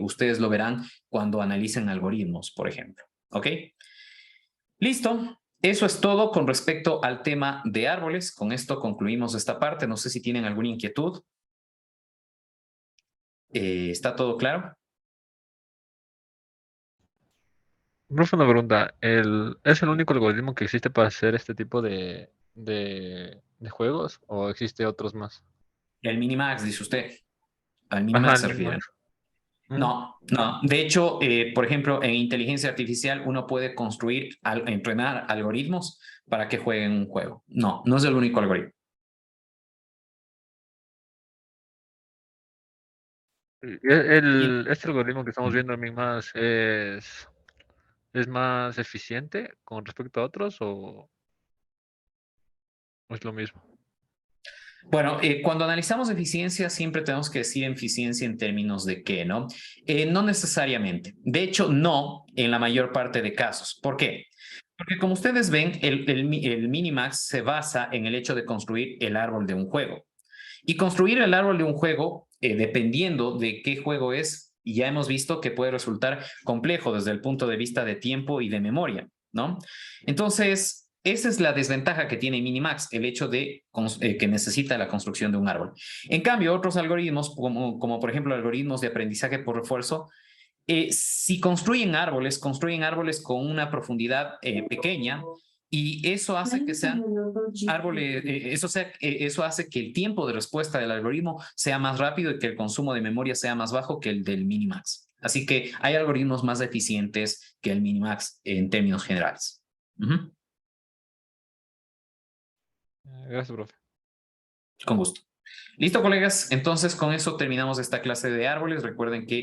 ustedes lo verán cuando analicen algoritmos, por ejemplo. ¿Ok? Listo. Eso es todo con respecto al tema de árboles. Con esto concluimos esta parte. No sé si tienen alguna inquietud. ¿Está todo claro? Profe, una pregunta. ¿Es el único algoritmo que existe para hacer este tipo de juegos o existe otros más? El minimax, dice usted. Al Ajá, minimax el se mismo. refiere. No, no. De hecho, por ejemplo, en inteligencia artificial uno puede construir, entrenar algoritmos para que jueguen un juego. No, no es el único algoritmo. Este algoritmo que estamos viendo a mí más es más eficiente con respecto a otros o es lo mismo? Bueno, cuando analizamos eficiencia siempre tenemos que decir eficiencia en términos de qué, ¿no? No necesariamente. De hecho, no en la mayor parte de casos. ¿Por qué? Porque como ustedes ven, el Minimax se basa en el hecho de construir el árbol de un juego. Y construir el árbol de un juego, dependiendo de qué juego es, ya hemos visto que puede resultar complejo desde el punto de vista de tiempo y de memoria, ¿no? Entonces, esa es la desventaja que tiene Minimax, el hecho de que necesita la construcción de un árbol. En cambio, otros algoritmos, como por ejemplo algoritmos de aprendizaje por refuerzo, si construyen árboles con una profundidad pequeña y eso hace que sean árboles, eso hace que el tiempo de respuesta del algoritmo sea más rápido y que el consumo de memoria sea más bajo que el del Minimax. Así que hay algoritmos más eficientes que el Minimax en términos generales. Gracias, profe. Con gusto. Listo, colegas. Entonces, con eso terminamos esta clase de árboles. Recuerden que